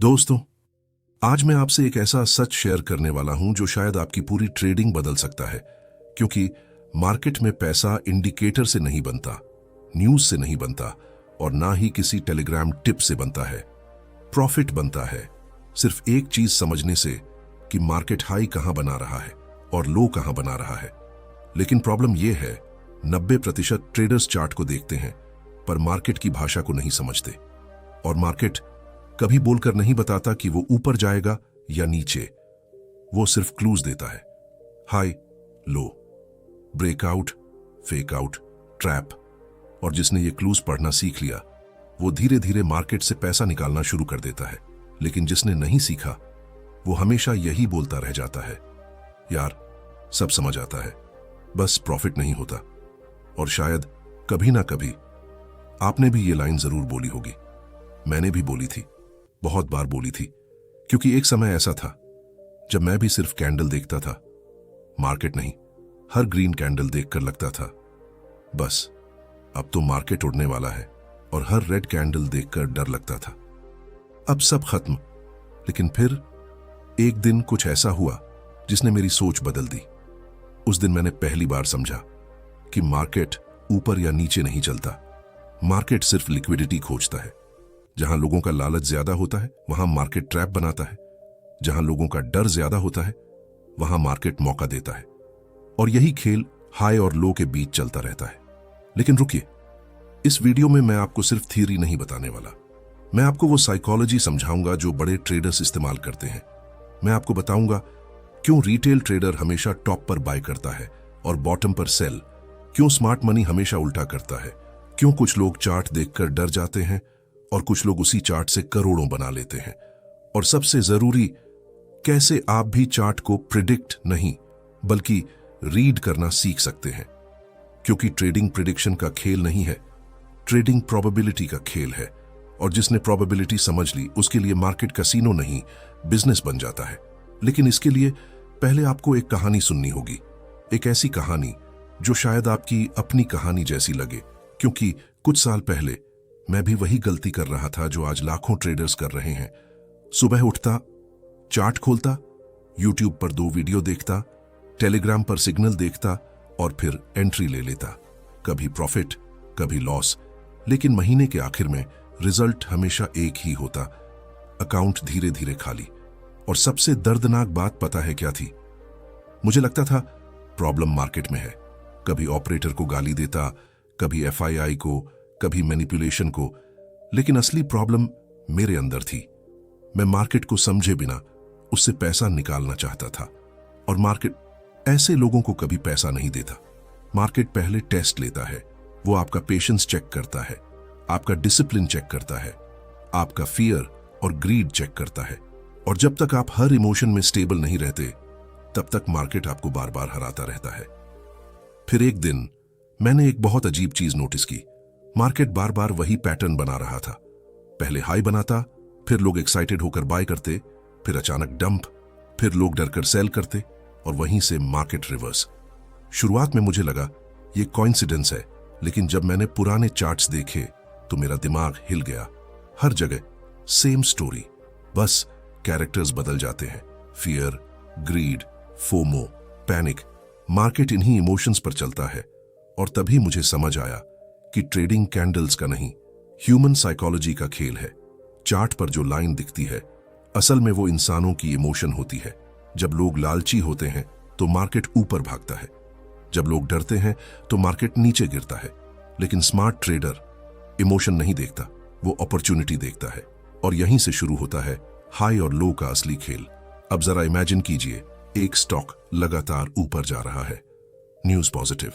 दोस्तों, आज मैं आपसे एक ऐसा सच शेयर करने वाला हूं जो शायद आपकी पूरी ट्रेडिंग बदल सकता है। क्योंकि मार्केट में पैसा इंडिकेटर से नहीं बनता, न्यूज से नहीं बनता और ना ही किसी टेलीग्राम टिप से बनता है। प्रॉफिट बनता है सिर्फ एक चीज समझने से कि मार्केट हाई कहां बना रहा है और लो कहां बना रहा है। लेकिन प्रॉब्लम यह है, 90% ट्रेडर्स चार्ट को देखते हैं पर मार्केट की भाषा को नहीं समझते। और मार्केट कभी बोलकर नहीं बताता कि वो ऊपर जाएगा या नीचे। वो सिर्फ क्लूज देता है, हाई, लो, ब्रेकआउट, फेकआउट, ट्रैप। और जिसने ये क्लूज पढ़ना सीख लिया वो धीरे धीरे मार्केट से पैसा निकालना शुरू कर देता है। लेकिन जिसने नहीं सीखा वो हमेशा यही बोलता रह जाता है, यार सब समझ आता है, बस प्रॉफिट नहीं होता। और शायद कभी ना कभी आपने भी ये लाइन जरूर बोली होगी। मैंने भी बोली थी, बहुत बार बोली थी। क्योंकि एक समय ऐसा था जब मैं भी सिर्फ कैंडल देखता था, मार्केट नहीं। हर ग्रीन कैंडल देखकर लगता था बस अब तो मार्केट उड़ने वाला है, और हर रेड कैंडल देखकर डर लगता था अब सब खत्म। लेकिन फिर एक दिन कुछ ऐसा हुआ जिसने मेरी सोच बदल दी। उस दिन मैंने पहली बार समझा कि मार्केट ऊपर या नीचे नहीं चलता। मार्केट सिर्फ लिक्विडिटी खोजता है। जहां लोगों का लालच ज्यादा होता है वहां मार्केट ट्रैप बनाता है। जहां लोगों का डर ज्यादा होता है वहां मार्केट मौका देता है। और यही खेल हाई और लो के बीच चलता रहता है। लेकिन रुकिए, इस वीडियो में मैं आपको सिर्फ थ्योरी नहीं बताने वाला। मैं आपको वो साइकोलॉजी समझाऊंगा जो बड़े ट्रेडर्स इस्तेमाल करते हैं। मैं आपको बताऊंगा क्यों रिटेल ट्रेडर हमेशा टॉप पर बाय करता है और बॉटम पर सेल, क्यों स्मार्ट मनी हमेशा उल्टा करता है, क्यों कुछ लोग चार्ट देखकर डर जाते हैं और कुछ लोग उसी चार्ट से करोड़ों बना लेते हैं। और सबसे जरूरी, कैसे आप भी चार्ट को प्रिडिक्ट नहीं बल्कि रीड करना सीख सकते हैं। क्योंकि ट्रेडिंग प्रिडिक्शन का खेल नहीं है, ट्रेडिंग प्रोबेबिलिटी का खेल है। और जिसने प्रोबेबिलिटी समझ ली उसके लिए मार्केट कैसीनो नहीं, बिजनेस बन जाता है। लेकिन इसके लिए पहले आपको एक कहानी सुननी होगी। एक ऐसी कहानी जो शायद आपकी अपनी कहानी जैसी लगे। क्योंकि कुछ साल पहले मैं भी वही गलती कर रहा था जो आज लाखों ट्रेडर्स कर रहे हैं। सुबह उठता, चार्ट खोलता, यूट्यूब पर 2 वीडियो देखता, टेलीग्राम पर सिग्नल देखता और फिर एंट्री ले लेता। कभी प्रॉफिट, कभी लॉस। लेकिन महीने के आखिर में रिजल्ट हमेशा एक ही होता, अकाउंट धीरे धीरे खाली। और सबसे दर्दनाक बात पता है क्या थी? मुझे लगता था प्रॉब्लम मार्केट में है। कभी ऑपरेटर को गाली देता, कभी एफआईआई को, कभी मैनिपुलेशन को। लेकिन असली प्रॉब्लम मेरे अंदर थी। मैं मार्केट को समझे बिना उससे पैसा निकालना चाहता था। और मार्केट ऐसे लोगों को कभी पैसा नहीं देता। मार्केट पहले टेस्ट लेता है। वो आपका पेशेंस चेक करता है, आपका डिसिप्लिन चेक करता है, आपका फियर और ग्रीड चेक करता है। और जब तक आप हर इमोशन में स्टेबल नहीं रहते तब तक मार्केट आपको बार बार हराता रहता है। फिर एक दिन मैंने एक बहुत अजीब चीज नोटिस की। मार्केट बार बार वही पैटर्न बना रहा था। पहले हाई बनाता, फिर लोग एक्साइटेड होकर बाय करते, फिर अचानक डंप, फिर लोग डरकर सेल करते और वहीं से मार्केट रिवर्स। शुरुआत में मुझे लगा ये कोइंसिडेंस है, लेकिन जब मैंने पुराने चार्ट्स देखे तो मेरा दिमाग हिल गया। हर जगह सेम स्टोरी, बस कैरेक्टर्स बदल जाते हैं। Fear, greed, FOMO, panic. Market इन्हीं इमोशंस पर चलता है। और तभी मुझे समझ आया कि ट्रेडिंग कैंडल्स का नहीं, ह्यूमन साइकोलॉजी का खेल है। चार्ट पर जो लाइन दिखती है असल में वो इंसानों की इमोशन होती है। जब लोग लालची होते हैं तो मार्केट ऊपर भागता है। जब लोग डरते हैं तो मार्केट नीचे गिरता है। लेकिन स्मार्ट ट्रेडर इमोशन नहीं देखता, वो अपॉर्चुनिटी देखता है। और यहीं से शुरू होता है हाई और लो का असली खेल। अब जरा इमेजिन कीजिए, एक स्टॉक लगातार ऊपर जा रहा है। न्यूज पॉजिटिव,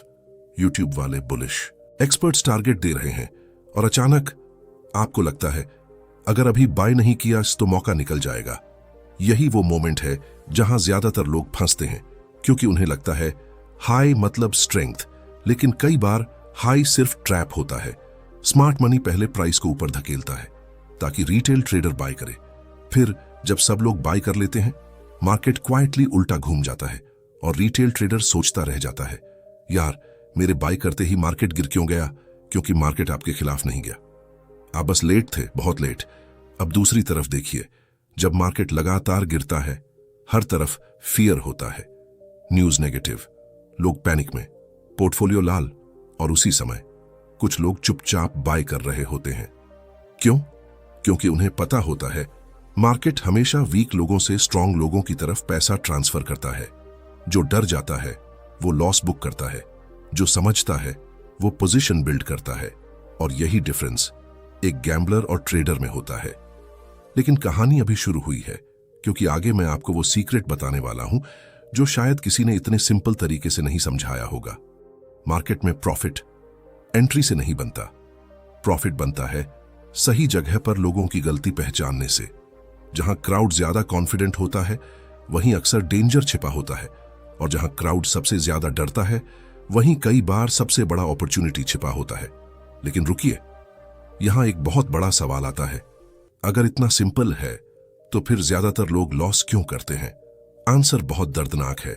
यूट्यूब वाले बुलिश, एक्सपर्ट्स टारगेट दे रहे हैं और अचानक आपको लगता है अगर अभी बाय नहीं किया तो मौका निकल जाएगा। यही वो मोमेंट है जहां ज्यादातर लोग फंसते हैं। क्योंकि उन्हें लगता है हाई मतलब स्ट्रेंथ, लेकिन कई बार हाई सिर्फ ट्रैप होता है। स्मार्ट मनी पहले प्राइस को ऊपर धकेलता है ताकि रिटेल ट्रेडर बाय करे। फिर जब सब लोग बाय कर लेते हैं मार्केट क्वाइटली उल्टा घूम जाता है और रिटेल ट्रेडर सोचता रह जाता है, यार मेरे बाय करते ही मार्केट गिर क्यों गया? क्योंकि मार्केट आपके खिलाफ नहीं गया, आप बस लेट थे, बहुत लेट। अब दूसरी तरफ देखिए, जब मार्केट लगातार गिरता है, हर तरफ फियर होता है, न्यूज नेगेटिव, लोग पैनिक में, पोर्टफोलियो लाल, और उसी समय कुछ लोग चुपचाप बाय कर रहे होते हैं। क्यों? क्योंकि उन्हें पता होता है मार्केट हमेशा वीक लोगों से स्ट्रांग लोगों की तरफ पैसा ट्रांसफर करता है। जो डर जाता है वो लॉस बुक करता है, जो समझता है वो पोजीशन बिल्ड करता है, और यही डिफरेंस एक गैम्बलर और ट्रेडर में होता है। लेकिन कहानी अभी शुरू हुई है, क्योंकि आगे मैं आपको वो सीक्रेट बताने वाला हूं जो शायद किसी ने इतने सिंपल तरीके से नहीं समझाया होगा। मार्केट में प्रॉफिट एंट्री से नहीं बनता, प्रॉफिट बनता है सही जगह पर लोगों की गलती पहचानने से। जहां क्राउड ज्यादा कॉन्फिडेंट होता है वहीं अक्सर डेंजर छिपा होता है, और जहां क्राउड सबसे ज्यादा डरता है वहीं कई बार सबसे बड़ा अपॉर्चुनिटी छिपा होता है। लेकिन रुकिए, यहां एक बहुत बड़ा सवाल आता है। अगर इतना सिंपल है तो फिर ज्यादातर लोग लॉस क्यों करते हैं? आंसर बहुत दर्दनाक है,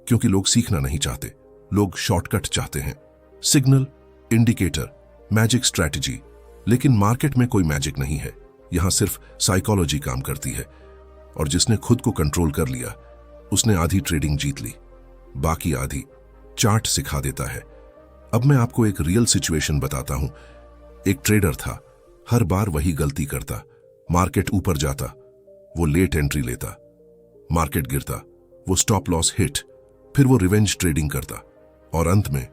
क्योंकि लोग सीखना नहीं चाहते, लोग शॉर्टकट चाहते हैं। Signal, indicator, magic strategy. लेकिन मार्केट में कोई मैजिक नहीं है, यहां सिर्फ साइकोलॉजी काम करती है, और जिसने खुद को कंट्रोल कर लिया उसने आधी ट्रेडिंग जीत ली, बाकी आधी चार्ट सिखा देता है। अब मैं आपको एक रियल सिचुएशन बताता हूं। एक ट्रेडर था, हर बार वही गलती करता। मार्केट ऊपर जाता, वो लेट एंट्री लेता, मार्केट गिरता, वो स्टॉप लॉस हिट, फिर वो रिवेंज ट्रेडिंग करता, और अंत में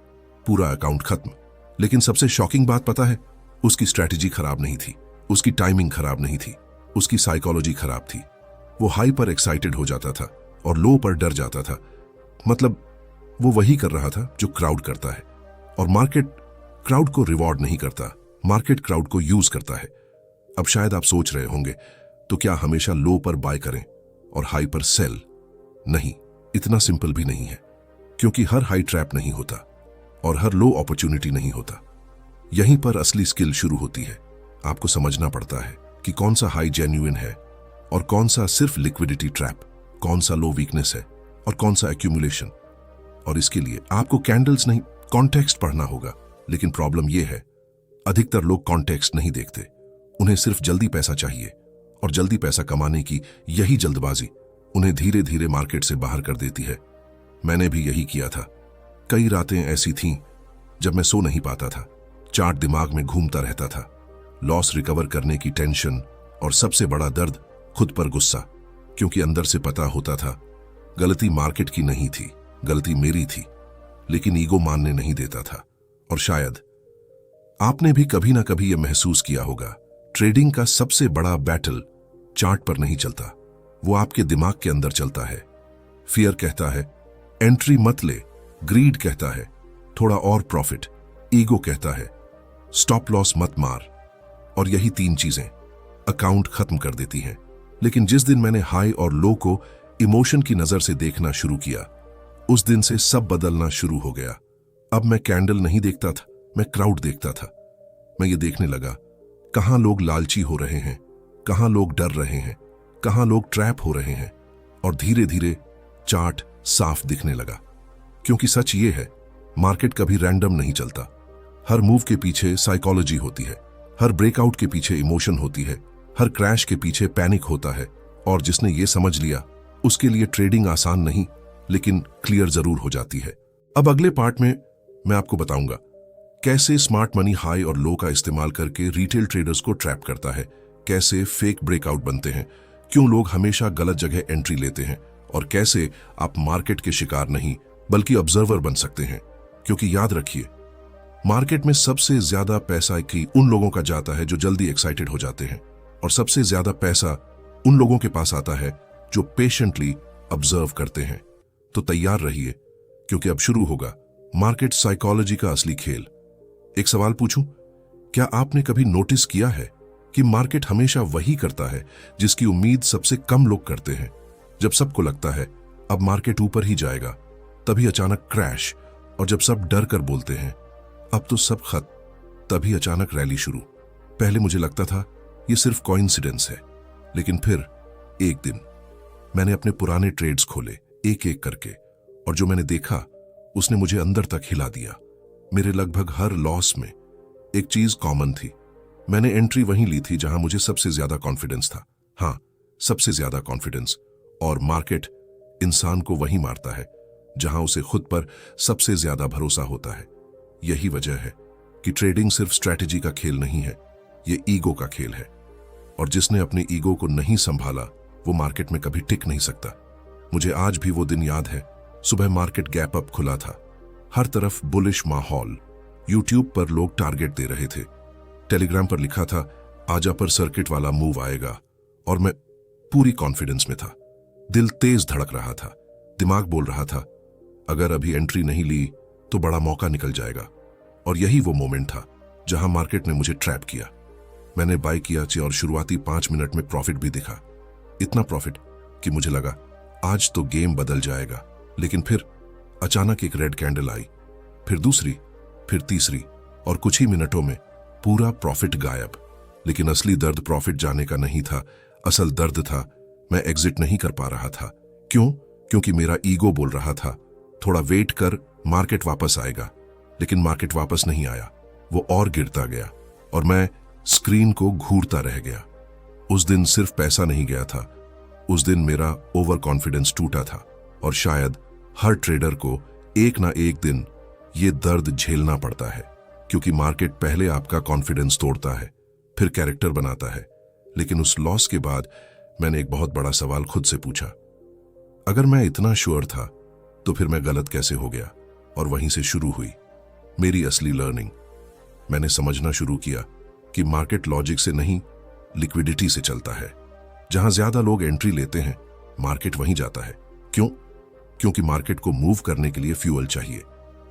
पूरा अकाउंट खत्म। लेकिन सबसे शॉकिंग बात पता है? उसकी स्ट्रैटेजी खराब नहीं थी, उसकी टाइमिंग खराब नहीं थी, उसकी साइकोलॉजी खराब थी। वो हाई पर एक्साइटेड हो जाता था और लो पर डर जाता था। मतलब वो वही कर रहा था जो क्राउड करता है, और मार्केट क्राउड को रिवॉर्ड नहीं करता, मार्केट क्राउड को यूज करता है। अब शायद आप सोच रहे होंगे, तो क्या हमेशा लो पर बाय करें और हाई पर सेल? नहीं, इतना सिंपल भी नहीं है, क्योंकि हर हाई ट्रैप नहीं होता और हर लो अपॉर्चुनिटी नहीं होता। यहीं पर असली स्किल शुरू होती है। आपको समझना पड़ता है कि कौन सा हाई जेन्युइन है और कौन सा सिर्फ लिक्विडिटी ट्रैप, कौन सा लो वीकनेस है और कौन सा एक्यूमुलेशन। और इसके लिए आपको कैंडल्स नहीं, कॉन्टेक्स्ट पढ़ना होगा। लेकिन प्रॉब्लम यह है, अधिकतर लोग कॉन्टेक्स्ट नहीं देखते। उन्हें सिर्फ जल्दी पैसा चाहिए, और जल्दी पैसा कमाने की यही जल्दबाजी उन्हें धीरे धीरे मार्केट से बाहर कर देती है। मैंने भी यही किया था। कई रातें ऐसी थीं जब मैं सो नहीं पाता था, चार्ट दिमाग में घूमता रहता था, लॉस रिकवर करने की टेंशन, और सबसे बड़ा दर्द खुद पर गुस्सा, क्योंकि अंदर से पता होता था गलती मार्केट की नहीं थी, गलती मेरी थी, लेकिन ईगो मानने नहीं देता था। और शायद आपने भी कभी ना कभी यह महसूस किया होगा, ट्रेडिंग का सबसे बड़ा बैटल चार्ट पर नहीं चलता, वो आपके दिमाग के अंदर चलता है। फियर कहता है एंट्री मत ले, ग्रीड कहता है थोड़ा और प्रॉफिट, ईगो कहता है स्टॉप लॉस मत मार, और यही तीन चीजें अकाउंट खत्म कर देती हैं। लेकिन जिस दिन मैंने हाई और लो को इमोशन की नजर से देखना शुरू किया, उस दिन से सब बदलना शुरू हो गया। अब मैं कैंडल नहीं देखता था, मैं क्राउड देखता था। मैं ये देखने लगा कहां लोग लालची हो रहे हैं, कहां लोग डर रहे हैं, कहां लोग ट्रैप हो रहे हैं, और धीरे धीरे चार्ट साफ दिखने लगा। क्योंकि सच ये है, मार्केट कभी रैंडम नहीं चलता। हर मूव के पीछे साइकोलॉजी होती है, हर ब्रेकआउट के पीछे इमोशन होती है, हर क्रैश के पीछे पैनिक होता है। और जिसने ये समझ लिया उसके लिए ट्रेडिंग आसान नहीं, लेकिन क्लियर जरूर हो जाती है। अब अगले पार्ट में मैं आपको बताऊंगा कैसे स्मार्ट मनी हाई और लो का इस्तेमाल करके रिटेल ट्रेडर्स को ट्रैप करता है, कैसे फेक ब्रेकआउट बनते हैं, क्यों लोग हमेशा गलत जगह एंट्री लेते हैं, और कैसे आप मार्केट के शिकार नहीं बल्कि ऑब्जर्वर बन सकते हैं। क्योंकि याद रखिए, मार्केट में सबसे ज्यादा पैसा की उन लोगों का जाता है जो जल्दी एक्साइटेड हो जाते हैं, और सबसे ज्यादा पैसा उन लोगों के पास आता है जो पेशेंटली ऑब्जर्व करते हैं। तो तैयार रहिए, क्योंकि अब शुरू होगा मार्केट साइकोलॉजी का असली खेल। एक सवाल पूछूं, क्या आपने कभी नोटिस किया है कि मार्केट हमेशा वही करता है जिसकी उम्मीद सबसे कम लोग करते हैं? जब सबको लगता है अब मार्केट ऊपर ही जाएगा, तभी अचानक क्रैश, और जब सब डर कर बोलते हैं अब तो सब खत्म, तभी अचानक रैली शुरू। पहले मुझे लगता था ये सिर्फ कोइंसिडेंस है, लेकिन फिर एक दिन मैंने अपने पुराने ट्रेड्स खोले एक एक करके, और जो मैंने देखा उसने मुझे अंदर तक हिला दिया। मेरे लगभग हर लॉस में एक चीज कॉमन थी, मैंने एंट्री वहीं ली थी जहां मुझे सबसे ज्यादा कॉन्फिडेंस था। हाँ, सबसे ज्यादा कॉन्फिडेंस, और मार्केट इंसान को वहीं मारता है जहां उसे खुद पर सबसे ज्यादा भरोसा होता है। यही वजह है कि ट्रेडिंग सिर्फ स्ट्रैटेजी का खेल नहीं है, ये ईगो का खेल है। और जिसने अपने ईगो को नहीं संभाला वो मार्केट में कभी टिक नहीं सकता। मुझे आज भी वो दिन याद है। सुबह मार्केट गैप अप खुला था, हर तरफ बुलिश माहौल। यूट्यूब पर लोग टारगेट दे रहे थे, टेलीग्राम पर लिखा था आजा पर सर्किट वाला मूव आएगा, और मैं पूरी कॉन्फिडेंस में था। दिल तेज धड़क रहा था, दिमाग बोल रहा था अगर अभी एंट्री नहीं ली तो बड़ा मौका निकल जाएगा। और यही वो मोमेंट था जहां मार्केट ने मुझे ट्रैप किया। मैंने बाय किया और शुरुआती 5 मिनट में प्रॉफिट भी दिखा, इतना प्रॉफिट कि मुझे लगा आज तो गेम बदल जाएगा। लेकिन फिर अचानक एक रेड कैंडल आई, फिर दूसरी, फिर तीसरी, और कुछ ही मिनटों में पूरा प्रॉफिट गायब। लेकिन असली दर्द प्रॉफिट जाने का नहीं था, असल दर्द था मैं एग्जिट नहीं कर पा रहा था। क्यों? क्योंकि मेरा ईगो बोल रहा था थोड़ा वेट कर, मार्केट वापस आएगा। लेकिन मार्केट वापस नहीं आया, वो और गिरता गया और मैं स्क्रीन को घूरता रह गया। उस दिन सिर्फ पैसा नहीं गया था, उस दिन मेरा ओवर कॉन्फिडेंस टूटा था। और शायद हर ट्रेडर को एक ना एक दिन ये दर्द झेलना पड़ता है, क्योंकि मार्केट पहले आपका कॉन्फिडेंस तोड़ता है, फिर कैरेक्टर बनाता है। लेकिन उस लॉस के बाद मैंने एक बहुत बड़ा सवाल खुद से पूछा, अगर मैं इतना श्योर था तो फिर मैं गलत कैसे हो गया? और वहीं से शुरू हुई मेरी असली लर्निंग। मैंने समझना शुरू किया कि मार्केट लॉजिक से नहीं, लिक्विडिटी से चलता है। जहां ज्यादा लोग एंट्री लेते हैं मार्केट वहीं जाता है। क्यों? क्योंकि मार्केट को मूव करने के लिए फ्यूअल चाहिए,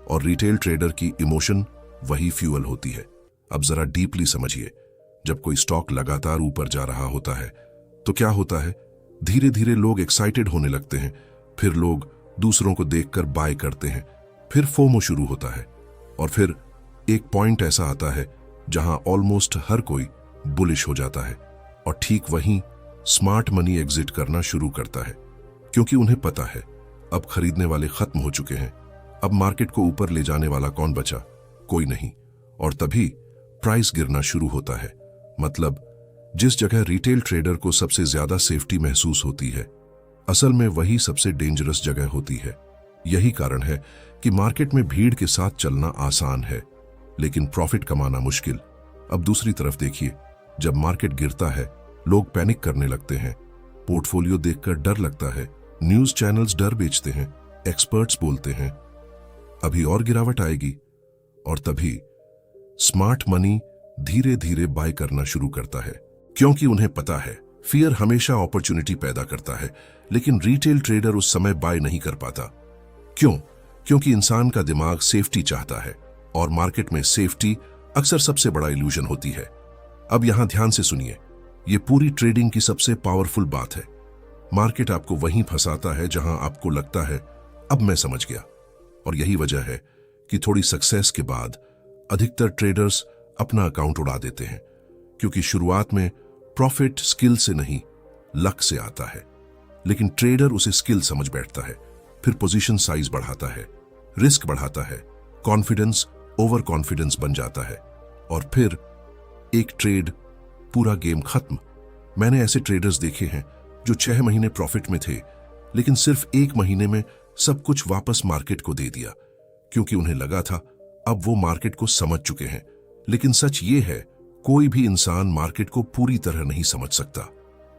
और रिटेल ट्रेडर की इमोशन वही फ्यूअल होती है। अब जरा डीपली समझिए, जब कोई स्टॉक लगातार ऊपर जा रहा होता है तो क्या होता है? धीरे धीरे लोग एक्साइटेड होने लगते हैं, फिर लोग दूसरों को देखकर बाय करते हैं, फिर फोमो शुरू होता है, और फिर एक पॉइंट ऐसा आता है जहां ऑलमोस्ट हर कोई बुलिश हो जाता है। और ठीक वहीं स्मार्ट मनी एग्जिट करना शुरू करता है, क्योंकि उन्हें पता है अब खरीदने वाले खत्म हो चुके हैं। अब मार्केट को ऊपर ले जाने वाला कौन बचा? कोई नहीं। और तभी प्राइस गिरना शुरू होता है। मतलब जिस जगह रिटेल ट्रेडर को सबसे ज्यादा सेफ्टी महसूस होती है, असल में वही सबसे डेंजरस जगह होती है। यही कारण है कि मार्केट में भीड़ के साथ चलना आसान है, लेकिन प्रॉफिट कमाना मुश्किल। अब दूसरी तरफ देखिए, जब मार्केट गिरता है लोग पैनिक करने लगते हैं, पोर्टफोलियो देखकर डर लगता है, न्यूज चैनल्स डर बेचते हैं, एक्सपर्ट्स बोलते हैं अभी और गिरावट आएगी। और तभी स्मार्ट मनी धीरे धीरे बाय करना शुरू करता है, क्योंकि उन्हें पता है फियर हमेशा अपॉर्चुनिटी पैदा करता है। लेकिन रिटेल ट्रेडर उस समय बाय नहीं कर पाता। क्यों? क्योंकि इंसान का दिमाग सेफ्टी चाहता है, और मार्केट में सेफ्टी अक्सर सबसे बड़ा इल्यूजन होती है। अब यहां ध्यान से सुनिए, ये पूरी ट्रेडिंग की सबसे पावरफुल बात है। मार्केट आपको वहीं फंसाता है जहां आपको लगता है अब मैं समझ गया। और यही वजह है कि थोड़ी सक्सेस के बाद अधिकतर ट्रेडर्स अपना अकाउंट उड़ा देते हैं, क्योंकि शुरुआत में प्रॉफिट स्किल से नहीं, लक से आता है। लेकिन ट्रेडर उसे स्किल समझ बैठता है, फिर पोजीशन साइज बढ़ाता है, रिस्क बढ़ाता है, कॉन्फिडेंस ओवर कॉन्फिडेंस बन जाता है, और फिर एक ट्रेड पूरा गेम खत्म। मैंने ऐसे ट्रेडर्स देखे हैं जो 6 महीने प्रॉफिट में थे, लेकिन सिर्फ 1 महीने में सब कुछ वापस मार्केट को दे दिया, क्योंकि उन्हें लगा था अब वो मार्केट को समझ चुके हैं। लेकिन सच ये है, कोई भी इंसान मार्केट को पूरी तरह नहीं समझ सकता।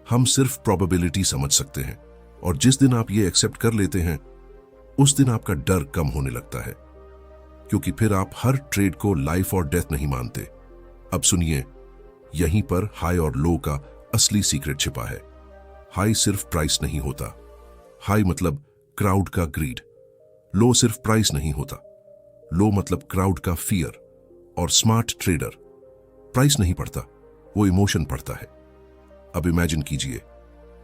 हम सिर्फ प्रोबेबिलिटी समझ सकते हैं, और जिस दिन आप ये एक्सेप्ट कर लेते हैं उस दिन आपका डर कम होने लगता है, क्योंकि फिर आप हर ट्रेड को लाइफ और डेथ नहीं मानते। अब सुनिए, यहीं पर हाई और लो का असली सीक्रेट छिपा है। हाई सिर्फ प्राइस नहीं होता, हाई मतलब क्राउड का ग्रीड। लो सिर्फ प्राइस नहीं होता, लो मतलब क्राउड का फियर। और स्मार्ट ट्रेडर प्राइस नहीं पढ़ता, वो इमोशन पढ़ता है। अब इमेजिन कीजिए,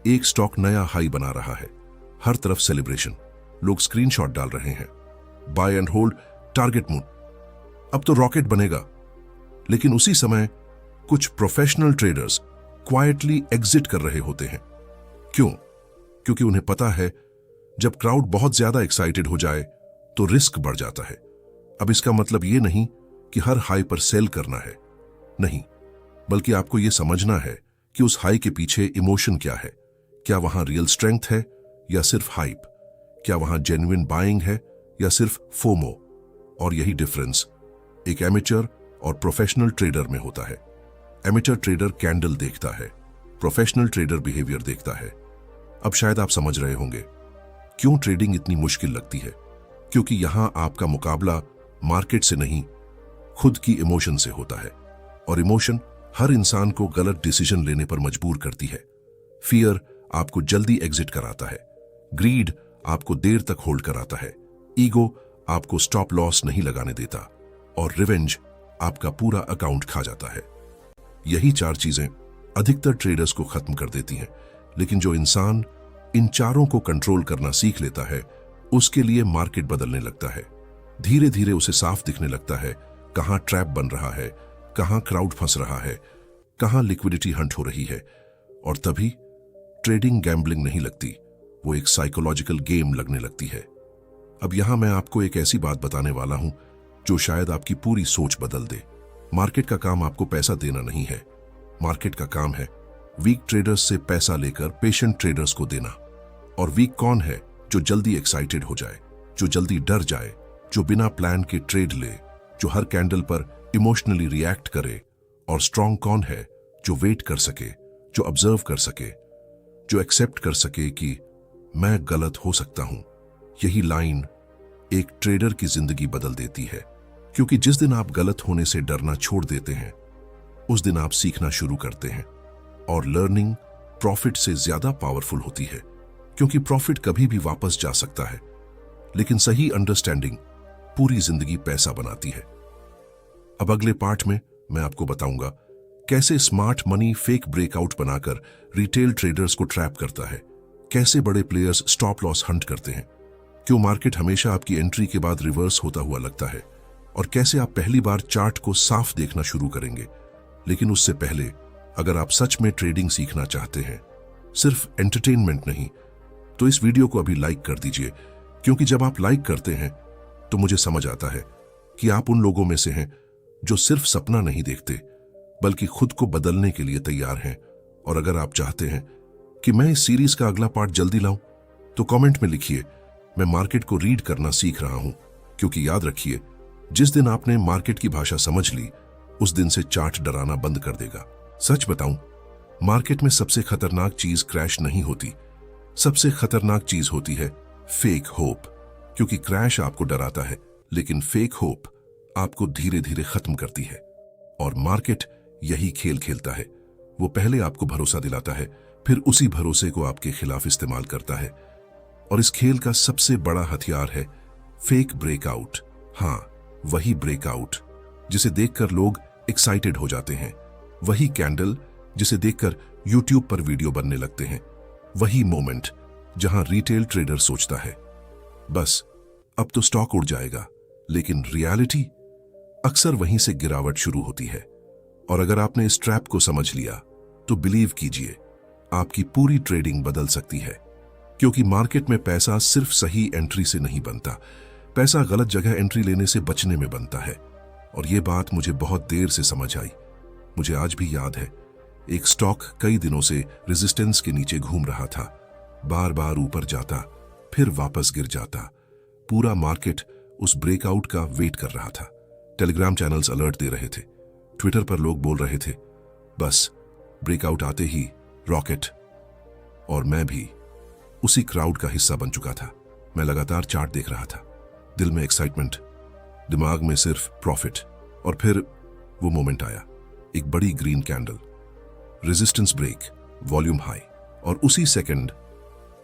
एक स्टॉक नया हाई बना रहा है, हर तरफ सेलिब्रेशन, लोग स्क्रीनशॉट डाल रहे हैं, buy and hold, target moon, अब तो रॉकेट बनेगा। लेकिन उसी समय कुछ प्रोफेशनल ट्रेडर्स क्वाइटली एग्जिट कर रहे होते हैं। क्यों? क्योंकि उन्हें पता है जब क्राउड बहुत ज्यादा एक्साइटेड हो जाए तो रिस्क बढ़ जाता है। अब इसका मतलब ये नहीं कि हर हाई पर सेल करना है, नहीं, बल्कि आपको यह समझना है कि उस हाई के पीछे इमोशन क्या है। क्या वहां रियल स्ट्रेंथ है या सिर्फ हाइप? क्या वहां जेन्युइन बाइंग है या सिर्फ फोमो? और यही डिफरेंस एक एमेचर और प्रोफेशनल ट्रेडर में होता है। एमेचर ट्रेडर कैंडल देखता है, प्रोफेशनल ट्रेडर बिहेवियर देखता है। अब शायद आप समझ रहे होंगे क्यों ट्रेडिंग इतनी मुश्किल लगती है, क्योंकि यहां आपका मुकाबला मार्केट से नहीं, खुद की इमोशन से होता है। और इमोशन हर इंसान को गलत डिसीजन लेने पर मजबूर करती है। फियर आपको जल्दी एग्जिट कराता है, ग्रीड आपको देर तक होल्ड कराता है, ईगो आपको स्टॉप लॉस नहीं लगाने देता, और रिवेंज आपका पूरा अकाउंट खा जाता है। यही 4 चीजें अधिकतर ट्रेडर्स को खत्म कर देती हैं। लेकिन जो इंसान इन चारों को कंट्रोल करना सीख लेता है, उसके लिए मार्केट बदलने लगता है। धीरे धीरे उसे साफ दिखने लगता है कहां ट्रैप बन रहा है, कहां क्राउड फंस रहा है, कहां लिक्विडिटी हंट हो रही है। और तभी ट्रेडिंग गैम्बलिंग नहीं लगती, वो एक साइकोलॉजिकल गेम लगने लगती है। अब यहां मैं आपको एक ऐसी बात बताने वाला हूं जो शायद आपकी पूरी सोच बदल दे। मार्केट का काम आपको पैसा देना नहीं है, मार्केट का काम है वीक ट्रेडर्स से पैसा लेकर पेशेंट ट्रेडर्स को देना। और वीक कौन है? जो जल्दी एक्साइटेड हो जाए, जो जल्दी डर जाए, जो बिना प्लान के ट्रेड ले, जो हर कैंडल पर इमोशनली रिएक्ट करे। और स्ट्रांग कौन है? जो वेट कर सके, जो ऑब्जर्व कर सके, जो एक्सेप्ट कर सके कि मैं गलत हो सकता हूं। यही लाइन एक ट्रेडर की जिंदगी बदल देती है, क्योंकि जिस दिन आप गलत होने से डरना छोड़ देते हैं, उस दिन आप सीखना शुरू करते हैं। और लर्निंग प्रॉफिट से ज्यादा पावरफुल होती है, क्योंकि प्रॉफिट कभी भी वापस जा सकता है, लेकिन सही अंडरस्टैंडिंग पूरी जिंदगी पैसा बनाती है। अब अगले पार्ट में मैं आपको बताऊंगा कैसे स्मार्ट मनी फेक ब्रेकआउट बनाकर रिटेल ट्रेडर्स को ट्रैप करता है, कैसे बड़े प्लेयर्स स्टॉप लॉस हंट करते हैं, क्यों मार्केट हमेशा आपकी एंट्री के बाद रिवर्स होता हुआ लगता है, और कैसे आप पहली बार चार्ट को साफ देखना शुरू करेंगे। लेकिन उससे पहले अगर आप सच में ट्रेडिंग सीखना चाहते हैं, सिर्फ एंटरटेनमेंट नहीं, तो इस वीडियो को अभी लाइक कर दीजिए, क्योंकि जब आप लाइक करते हैं तो मुझे समझ आता है कि आप उन लोगों में से हैं जो सिर्फ सपना नहीं देखते, बल्कि खुद को बदलने के लिए तैयार हैं। और अगर आप चाहते हैं कि मैं इस सीरीज का अगला पार्ट जल्दी लाऊं, तो कमेंट में लिखिए, मैं मार्केट को रीड करना सीख रहा हूं। क्योंकि याद रखिए, जिस दिन आपने मार्केट की भाषा समझ ली, उस दिन से चार्ट डराना बंद कर देगा। सच बताऊं, मार्केट में सबसे खतरनाक चीज क्रैश नहीं होती, सबसे खतरनाक चीज होती है फेक होप। क्योंकि क्रैश आपको डराता है, लेकिन फेक होप आपको धीरे धीरे खत्म करती है। और मार्केट यही खेल खेलता है, वो पहले आपको भरोसा दिलाता है, फिर उसी भरोसे को आपके खिलाफ इस्तेमाल करता है। और इस खेल का सबसे बड़ा हथियार है फेक ब्रेकआउट। हाँ, वही ब्रेकआउट जिसे देखकर लोग एक्साइटेड हो जाते हैं, वही कैंडल जिसे देखकर यूट्यूब पर वीडियो बनने लगते हैं, वही मोमेंट जहां रिटेल ट्रेडर सोचता है बस अब तो स्टॉक उड़ जाएगा, लेकिन रियलिटी अक्सर वहीं से गिरावट शुरू होती है। और अगर आपने इस ट्रैप को समझ लिया, तो बिलीव कीजिए, आपकी पूरी ट्रेडिंग बदल सकती है। क्योंकि मार्केट में पैसा सिर्फ सही एंट्री से नहीं बनता, पैसा गलत जगह एंट्री लेने से बचने में बनता है। और ये बात मुझे बहुत देर से समझ आई। मुझे आज भी याद है, एक स्टॉक कई दिनों से रेजिस्टेंस के नीचे घूम रहा था, बार बार ऊपर जाता, फिर वापस गिर जाता। पूरा मार्केट उस ब्रेकआउट का वेट कर रहा था। टेलीग्राम चैनल्स अलर्ट दे रहे थे, ट्विटर पर लोग बोल रहे थे बस ब्रेकआउट आते ही रॉकेट। और मैं भी उसी क्राउड का हिस्सा बन चुका था। मैं लगातार चार्ट देख रहा था, दिल में एक्साइटमेंट, दिमाग में सिर्फ प्रॉफिट। और फिर वो मोमेंट आया, एक बड़ी green candle, resistance break, volume high, और उसी सेकंड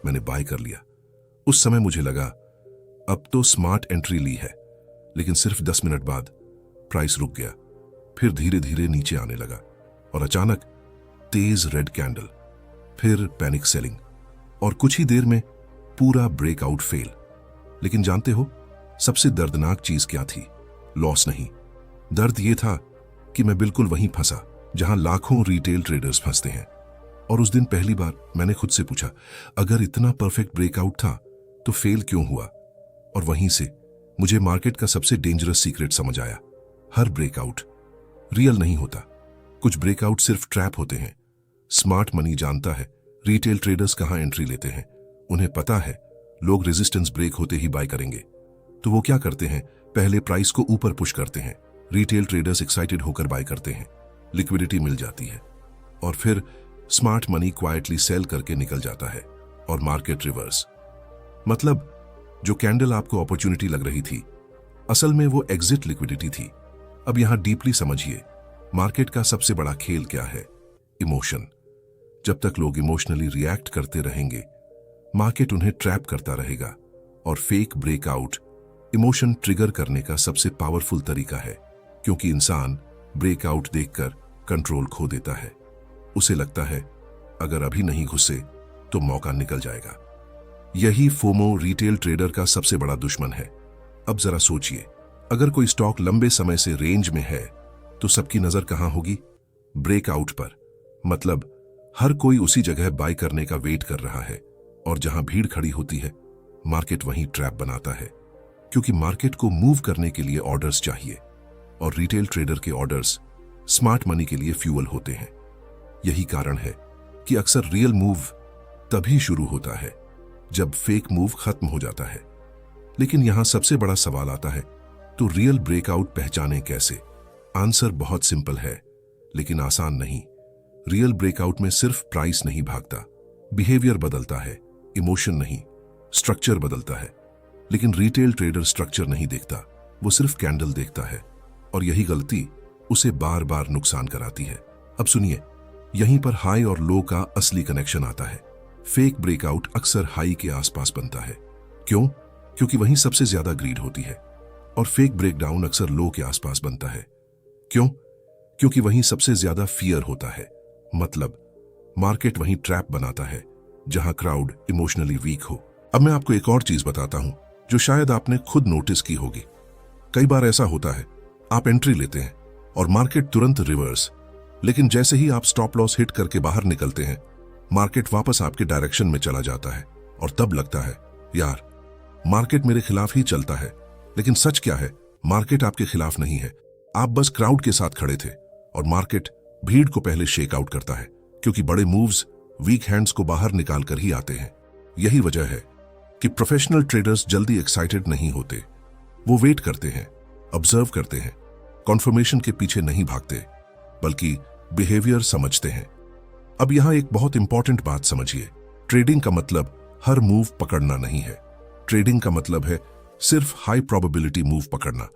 मैंने बाय कर लिया। उस समय मुझे लगा अब तो स्मार्ट एंट्री ली है, लेकिन सिर्फ 10 मिनट बाद प्राइस रुक गया, फिर धीरे धीरे नीचे आने लगा, और अचानक तेज रेड कैंडल, फिर पैनिक सेलिंग, और कुछ ही देर में पूरा ब्रेकआउट फेल। लेकिन जानते हो सबसे दर्दनाक चीज क्या थी? लॉस नहीं, दर्द यह था कि मैं बिल्कुल वहीं फंसा जहां लाखों रिटेल ट्रेडर्स फंसते हैं। और उस दिन पहली बार मैंने खुद से पूछा, अगर इतना परफेक्ट ब्रेकआउट था तो फेल क्यों हुआ? और वहीं से मुझे मार्केट का सबसे डेंजरस सीक्रेट समझ आया। हर ब्रेकआउट रियल नहीं होता, कुछ ब्रेकआउट सिर्फ ट्रैप होते हैं। स्मार्ट मनी जानता है रिटेल ट्रेडर्स कहां एंट्री लेते हैं? उन्हें पता है लोग रेजिस्टेंस ब्रेक होते ही बाय करेंगे, तो वो क्या करते हैं? पहले प्राइस को ऊपर पुश करते हैं। रिटेल ट्रेडर्स एक्साइटेड होकर बाय करते हैं, लिक्विडिटी मिल जाती है और फिर स्मार्ट मनी क्वाइटली सेल करके निकल जाता है और मार्केट रिवर्स। मतलब जो कैंडल आपको अपॉर्चुनिटी लग रही थी, असल में वो एग्जिट लिक्विडिटी थी। अब यहां डीपली समझिए, मार्केट का सबसे बड़ा खेल क्या है? इमोशन। जब तक लोग इमोशनली रिएक्ट करते रहेंगे, मार्केट उन्हें ट्रैप करता रहेगा और फेक ब्रेकआउट इमोशन ट्रिगर करने का सबसे पावरफुल तरीका है, क्योंकि इंसान ब्रेकआउट देखकर कंट्रोल खो देता है। उसे लगता है अगर अभी नहीं घुसे तो मौका निकल जाएगा। यही फोमो रिटेल ट्रेडर का सबसे बड़ा दुश्मन है। अब जरा सोचिए, अगर कोई स्टॉक लंबे समय से रेंज में है तो सबकी नजर कहां होगी? ब्रेकआउट पर। मतलब हर कोई उसी जगह बाय करने का वेट कर रहा है और जहां भीड़ खड़ी होती है, मार्केट वहीं ट्रैप बनाता है, क्योंकि मार्केट को मूव करने के लिए ऑर्डर्स चाहिए और रिटेल ट्रेडर के ऑर्डर्स स्मार्ट मनी के लिए फ्यूल होते हैं। यही कारण है कि अक्सर रियल मूव तभी शुरू होता है जब फेक मूव खत्म हो जाता है। लेकिन यहां सबसे बड़ा सवाल आता है, तो रियल ब्रेकआउट पहचाने कैसे? आंसर बहुत सिंपल है, लेकिन आसान नहीं। रियल ब्रेकआउट में सिर्फ प्राइस नहीं भागता, बिहेवियर बदलता है, इमोशन नहीं, स्ट्रक्चर बदलता है। लेकिन रिटेल ट्रेडर स्ट्रक्चर नहीं देखता, वो सिर्फ कैंडल देखता है और यही गलती उसे बार बार नुकसान कराती है। अब सुनिए, यहीं पर हाई और लो का असली कनेक्शन आता है। फेक ब्रेकआउट अक्सर हाई के आसपास बनता है। क्यों? क्योंकि वहीं सबसे ज्यादा ग्रीड होती है। और फेक ब्रेकडाउन अक्सर लो के आसपास बनता है। क्यों? क्योंकि वहीं सबसे ज्यादा फियर होता है। मतलब मार्केट वहीं ट्रैप बनाता है जहां क्राउड इमोशनली वीक हो। अब मैं आपको एक और चीज बताता हूं जो शायद आपने खुद नोटिस की होगी। कई बार ऐसा होता है, आप एंट्री लेते हैं और मार्केट तुरंत रिवर्स, लेकिन जैसे ही आप स्टॉप लॉस हिट करके बाहर निकलते हैं, मार्केट वापस आपके डायरेक्शन में चला जाता है और तब लगता है यार मार्केट मेरे खिलाफ ही चलता है। लेकिन सच क्या है? मार्केट आपके खिलाफ नहीं है, आप बस क्राउड के साथ खड़े थे और मार्केट भीड़ को पहले शेक आउट करता है, क्योंकि बड़े मूव्स वीक हैंड्स को बाहर निकाल कर ही आते हैं। यही वजह है कि प्रोफेशनल ट्रेडर्स जल्दी एक्साइटेड नहीं होते। वो वेट करते हैं, ऑब्जर्व करते हैं, कॉन्फर्मेशन के पीछे नहीं भागते, बल्कि बिहेवियर समझते हैं। अब यहां एक बहुत इंपॉर्टेंट बात समझिए, ट्रेडिंग का मतलब हर मूव पकड़ना नहीं है। ट्रेडिंग का मतलब है सिर्फ हाई प्रोबेबिलिटी मूव पकड़ना।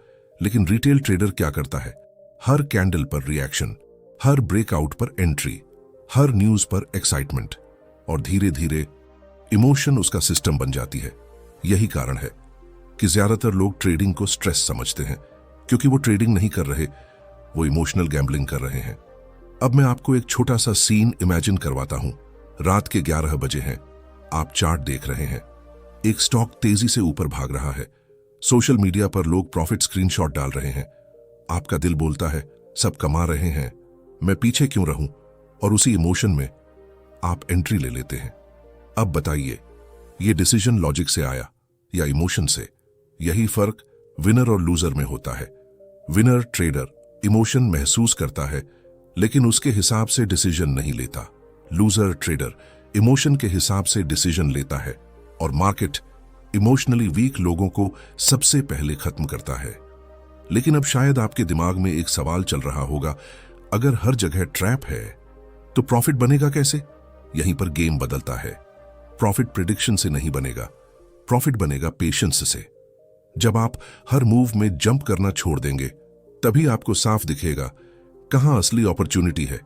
लेकिन रिटेल ट्रेडर क्या करता है? हर कैंडल पर रिएक्शन, हर ब्रेकआउट पर एंट्री, हर न्यूज पर एक्साइटमेंट, और धीरे धीरे इमोशन उसका सिस्टम बन जाती है। यही कारण है कि ज्यादातर लोग ट्रेडिंग को स्ट्रेस समझते हैं, क्योंकि वो ट्रेडिंग नहीं कर रहे, वो इमोशनल गैम्बलिंग कर रहे हैं। अब मैं आपको एक छोटा सा सीन इमेजिन करवाता हूं। रात के 11 बजे हैं, आप चार्ट देख रहे हैं, एक स्टॉक तेजी से ऊपर भाग रहा है, सोशल मीडिया पर लोग प्रॉफिट स्क्रीनशॉट डाल रहे हैं। आपका दिल बोलता है सब कमा रहे हैं, मैं पीछे क्यों रहूं? और उसी इमोशन में आप एंट्री ले लेते हैं। अब बताइए, ये डिसीजन लॉजिक से आया या इमोशन से? यही फर्क विनर और लूजर में होता है। विनर ट्रेडर इमोशन महसूस करता है, लेकिन उसके हिसाब से डिसीजन नहीं लेता। लूजर ट्रेडर इमोशन के हिसाब से डिसीजन लेता है और मार्केट इमोशनली वीक लोगों को सबसे पहले खत्म करता है। लेकिन अब शायद आपके दिमाग में एक सवाल चल रहा होगा, अगर हर जगह ट्रैप है तो प्रॉफिट बनेगा कैसे? यहीं पर गेम बदलता है। प्रॉफिट प्रिडिक्शन से नहीं बनेगा, प्रॉफिट बनेगा पेशेंस से। जब आप हर मूव में जंप करना छोड़ देंगे, तभी आपको साफ दिखेगा कहां असली अपॉर्चुनिटी है,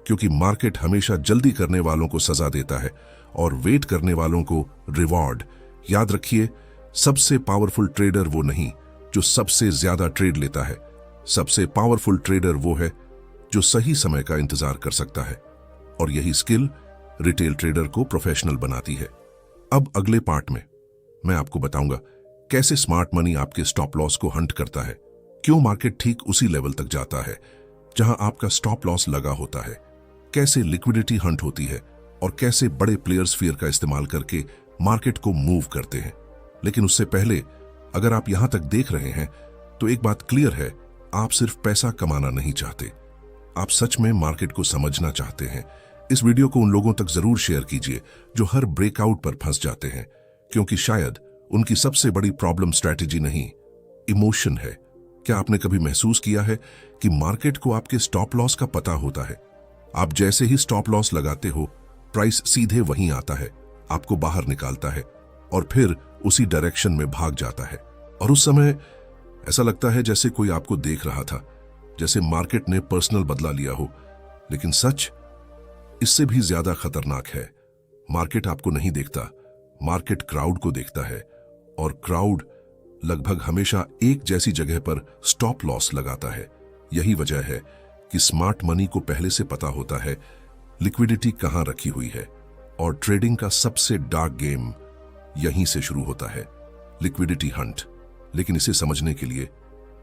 क्योंकि मार्केट हमेशा जल्दी करने वालों को सजा देता है और वेट करने वालों को रिवॉर्ड। याद रखिए, सबसे पावरफुल ट्रेडर वो नहीं जो सबसे ज्यादा ट्रेड लेता है, सबसे पावरफुल ट्रेडर वो है जो सही समय का इंतजार कर सकता है। और यही स्किल रिटेल ट्रेडर को प्रोफेशनल बनाती है। अब अगले पार्ट में मैं आपको बताऊंगा कैसे स्मार्ट मनी आपके स्टॉप लॉस को हंट करता है, क्यों मार्केट ठीक उसी लेवल तक जाता है जहां आपका स्टॉप लॉस लगा होता है, कैसे लिक्विडिटी हंट होती है और कैसे बड़े प्लेयर्स फियर का इस्तेमाल करके मार्केट को मूव करते हैं। लेकिन उससे पहले, अगर आप यहां तक देख रहे हैं तो एक बात क्लियर है, आप सिर्फ पैसा कमाना नहीं चाहते, आप सच में मार्केट को समझना चाहते हैं, इस वीडियो को उन लोगों तक जरूर शेयर कीजिए जो हर ब्रेकआउट पर फंस जाते हैं, क्योंकि शायद उनकी सबसे बड़ी प्रॉब्लम स्ट्रैटेजी नहीं, इमोशन है। क्या आपने कभी महसूस किया है कि मार्केट को आपके स्टॉप लॉस का पता होता है? आप जैसे ही स्टॉप लॉस लगाते हो, प्राइस सीधे वहीं आता है, आपको बाहर निकालता है और फिर उसी डायरेक्शन में भाग जाता है। और उस समय ऐसा लगता है जैसे कोई आपको देख रहा था, जैसे मार्केट ने पर्सनल बदला लिया हो। लेकिन सच इससे भी ज्यादा खतरनाक है। मार्केट आपको नहीं देखता, मार्केट क्राउड को देखता है, और क्राउड लगभग हमेशा एक जैसी जगह पर स्टॉप लॉस लगाता है। यही वजह है कि स्मार्ट मनी को पहले से पता होता है लिक्विडिटी कहां रखी हुई है, और ट्रेडिंग का सबसे डार्क गेम यहीं से शुरू होता है, लिक्विडिटी हंट। लेकिन इसे समझने के लिए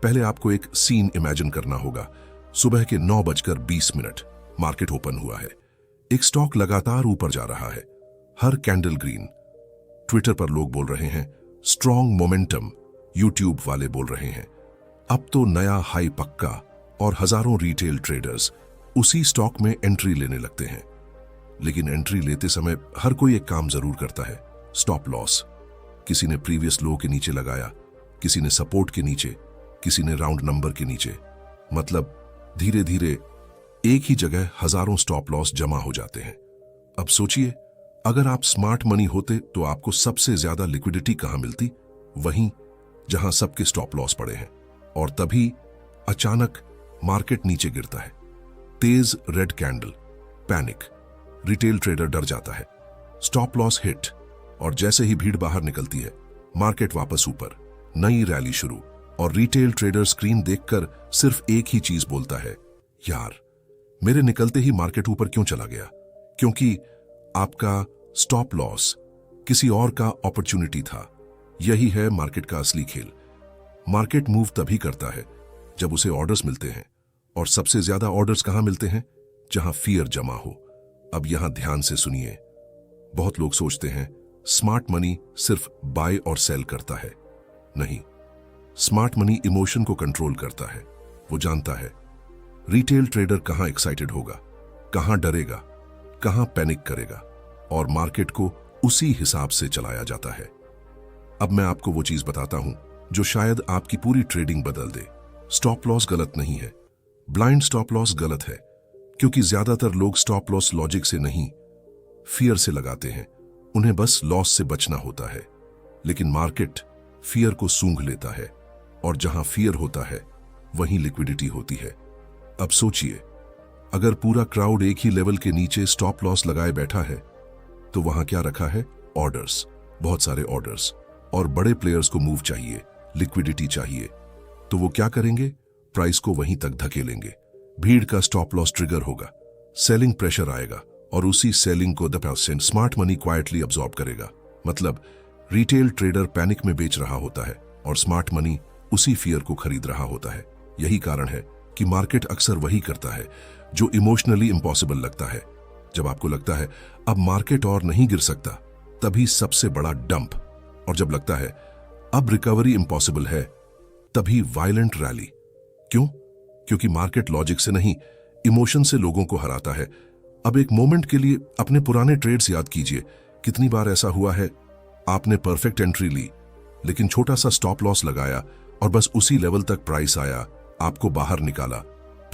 पहले आपको एक सीन इमेजिन करना होगा। सुबह के 9:20 मार्केट ओपन हुआ है। एक स्टॉक लगातार ऊपर जा रहा है, हर कैंडल ग्रीन। ट्विटर पर लोग बोल रहे हैं स्ट्रॉन्ग मोमेंटम, यूट्यूब वाले बोल रहे हैं अब तो नया हाई पक्का, और हजारों रिटेल ट्रेडर्स उसी स्टॉक में एंट्री लेने लगते हैं। लेकिन एंट्री लेते समय हर कोई एक काम जरूर करता है, स्टॉप लॉस। किसी ने प्रीवियस लो के नीचे लगाया, किसी ने सपोर्ट के नीचे, किसी ने राउंड नंबर के नीचे। मतलब धीरे धीरे एक ही जगह हजारों स्टॉप लॉस जमा हो जाते हैं। अब सोचिए, अगर आप स्मार्ट मनी होते तो आपको सबसे ज्यादा लिक्विडिटी कहां मिलती? वहीं जहां सबके स्टॉप लॉस पड़े हैं। और तभी अचानक मार्केट नीचे गिरता है, तेज red candle, panic, retail trader डर जाता है, स्टॉप लॉस हिट, और जैसे ही भीड़ बाहर निकलती है, मार्केट वापस ऊपर, नई रैली शुरू। और रिटेल ट्रेडर स्क्रीन देखकर सिर्फ एक ही चीज बोलता है, यार मेरे निकलते ही मार्केट ऊपर क्यों चला गया? क्योंकि आपका स्टॉप लॉस किसी और का अपॉर्चुनिटी था। यही है मार्केट का असली खेल। मार्केट मूव तभी करता है जब उसे ऑर्डर्स मिलते हैं, और सबसे ज्यादा ऑर्डर्स कहां मिलते हैं? जहां फियर जमा हो। अब यहां ध्यान से सुनिए। बहुत लोग सोचते हैं स्मार्ट मनी सिर्फ बाय और सेल करता है। नहीं, स्मार्ट मनी इमोशन को कंट्रोल करता है। वो जानता है रिटेल ट्रेडर कहां एक्साइटेड होगा, कहां डरेगा, कहां पैनिक करेगा, और मार्केट को उसी हिसाब से चलाया जाता है। अब मैं आपको वो चीज बताता हूं जो शायद आपकी पूरी ट्रेडिंग बदल दे। स्टॉप लॉस गलत नहीं है, ब्लाइंड स्टॉप लॉस गलत है, क्योंकि ज्यादातर लोग स्टॉप लॉस लॉजिक से नहीं, फियर से लगाते हैं। उन्हें बस लॉस से बचना होता है। लेकिन मार्केट फियर को सूंघ लेता है, और जहां फियर होता है वहीं लिक्विडिटी होती है। अब सोचिए, अगर पूरा क्राउड एक ही लेवल के नीचे स्टॉप लॉस लगाए बैठा है, तो वहां क्या रखा है? ऑर्डर्स, बहुत सारे ऑर्डर्स। और बड़े प्लेयर्स को मूव चाहिए, लिक्विडिटी चाहिए, तो वो क्या करेंगे? प्राइस को वहीं तक धकेलेंगे। भीड़ का स्टॉप लॉस ट्रिगर होगा, सेलिंग प्रेशर आएगा, और उसी सेलिंग को the percent smart money quietly absorb करेगा। मतलब रिटेल ट्रेडर पैनिक में बेच रहा होता है, और स्मार्ट मनी उसी फियर को खरीद रहा होता है। यही कारण है कि मार्केट अक्सर वही करता है जो इमोशनली इम्पॉसिबल लगता है। जब आपको लगता है अब मार्केट और नहीं गिर सकता, तभी सबसे बड़ा डंप। और जब लगता है अब रिकवरी इम्पॉसिबल है, तभी वायलेंट रैली। क्यों? क्योंकि मार्केट लॉजिक से नहीं, इमोशन से लोगों को हराता है। अब एक मोमेंट के लिए अपने पुराने ट्रेड्स याद कीजिए। कितनी बार ऐसा हुआ है, आपने परफेक्ट एंट्री ली, लेकिन छोटा सा स्टॉप लॉस लगाया, और बस उसी लेवल तक प्राइस आया, आपको बाहर निकाला,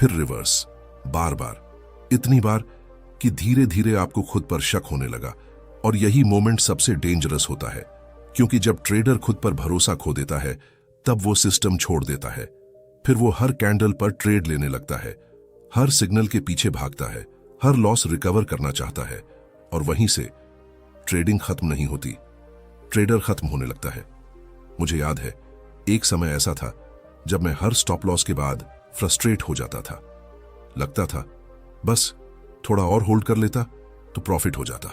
फिर रिवर्स, बार बार, इतनी बार कि धीरे धीरे आपको खुद पर शक होने लगा। और यही मोमेंट सबसे डेंजरस होता है, क्योंकि जब ट्रेडर खुद पर भरोसा खो देता है, तब वो सिस्टम छोड़ देता है। फिर वो हर कैंडल पर ट्रेड लेने लगता है, हर सिग्नल के पीछे भागता है, हर लॉस रिकवर करना चाहता है, और वहीं से ट्रेडिंग खत्म नहीं होती, ट्रेडर खत्म होने लगता है। मुझे याद है एक समय ऐसा था जब मैं हर स्टॉप लॉस के बाद फ्रस्ट्रेट हो जाता था। लगता था बस थोड़ा और होल्ड कर लेता तो प्रॉफिट हो जाता।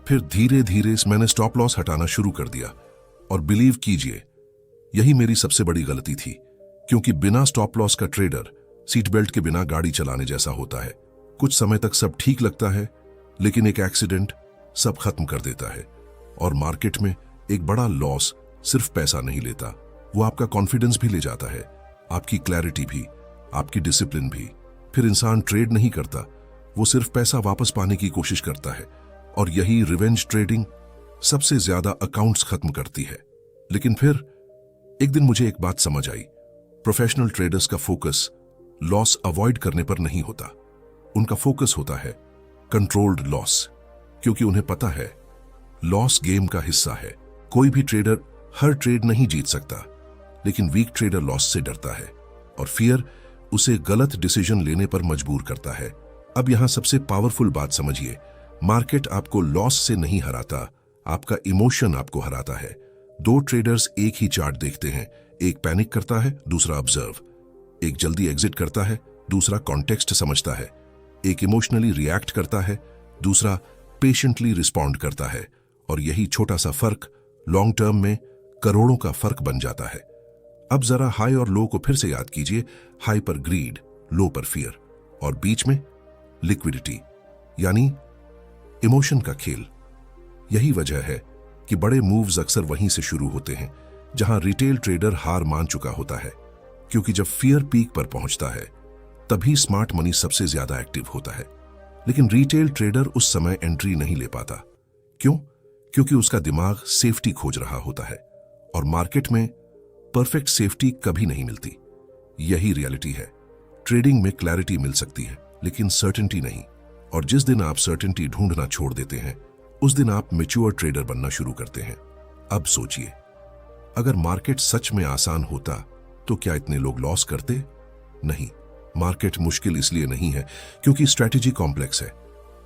फिर धीरे धीरे मैंने स्टॉप लॉस हटाना शुरू कर दिया, और बिलीव कीजिए यही मेरी सबसे बड़ी गलती थी, क्योंकि बिना स्टॉप लॉस का ट्रेडर सीट बेल्ट के बिना गाड़ी चलाने जैसा होता है। कुछ समय तक सब ठीक लगता है, लेकिन एक एक्सीडेंट सब खत्म कर देता है। और मार्केट में एक बड़ा लॉस सिर्फ पैसा नहीं लेता, वो आपका कॉन्फिडेंस भी ले जाता है, आपकी क्लैरिटी भी, आपकी डिसिप्लिन भी। फिर इंसान ट्रेड नहीं करता, वो सिर्फ पैसा वापस पाने की कोशिश करता है, और यही रिवेंज ट्रेडिंग सबसे ज्यादा अकाउंट्स खत्म करती है। लेकिन फिर एक दिन मुझे एक बात समझ आई, प्रोफेशनल ट्रेडर्स का फोकस लॉस अवॉइड करने पर नहीं होता, उनका फोकस होता है कंट्रोल्ड लॉस, क्योंकि उन्हें पता है लॉस गेम का हिस्सा है। कोई भी ट्रेडर हर ट्रेड नहीं जीत सकता, लेकिन वीक ट्रेडर लॉस से डरता है और फियर उसे गलत डिसीजन लेने पर मजबूर करता है। अब यहां सबसे पावरफुल बात समझिए, मार्केट आपको लॉस से नहीं हराता, आपका इमोशन आपको हराता है। दो ट्रेडर्स एक ही चार्ट देखते हैं, एक पैनिक करता है, दूसरा ऑब्जर्व। एक जल्दी एग्जिट करता है, दूसरा कॉन्टेक्स्ट समझता है। एक इमोशनली रिएक्ट करता है, दूसरा पेशेंटली रिस्पॉन्ड करता है। और यही छोटा सा फर्क लॉन्ग टर्म में करोड़ों का फर्क बन जाता है। अब जरा हाई और लो को फिर से याद कीजिए। हाई पर ग्रीड, लो पर फियर, और बीच में लिक्विडिटी यानी इमोशन का खेल। यही वजह है कि बड़े मूव्स अक्सर वहीं से शुरू होते हैं जहां रिटेल ट्रेडर हार मान चुका होता है, क्योंकि जब फियर पीक पर पहुंचता है तभी स्मार्ट मनी सबसे ज्यादा एक्टिव होता है। लेकिन रिटेल ट्रेडर उस समय एंट्री नहीं ले पाता। क्यों? क्योंकि उसका दिमाग सेफ्टी खोज रहा होता है, और मार्केट में परफेक्ट सेफ्टी कभी नहीं मिलती। यही रियलिटी है, ट्रेडिंग में क्लैरिटी मिल सकती है लेकिन सर्टेनिटी नहीं, और जिस दिन आप सर्टेनिटी ढूंढना छोड़ देते हैं उस दिन आप मैच्योर ट्रेडर बनना शुरू करते हैं। अब सोचिए, अगर मार्केट सच में आसान होता तो क्या इतने लोग लॉस करते? नहीं। मार्केट मुश्किल इसलिए नहीं है क्योंकि स्ट्रैटेजी कॉम्प्लेक्स है।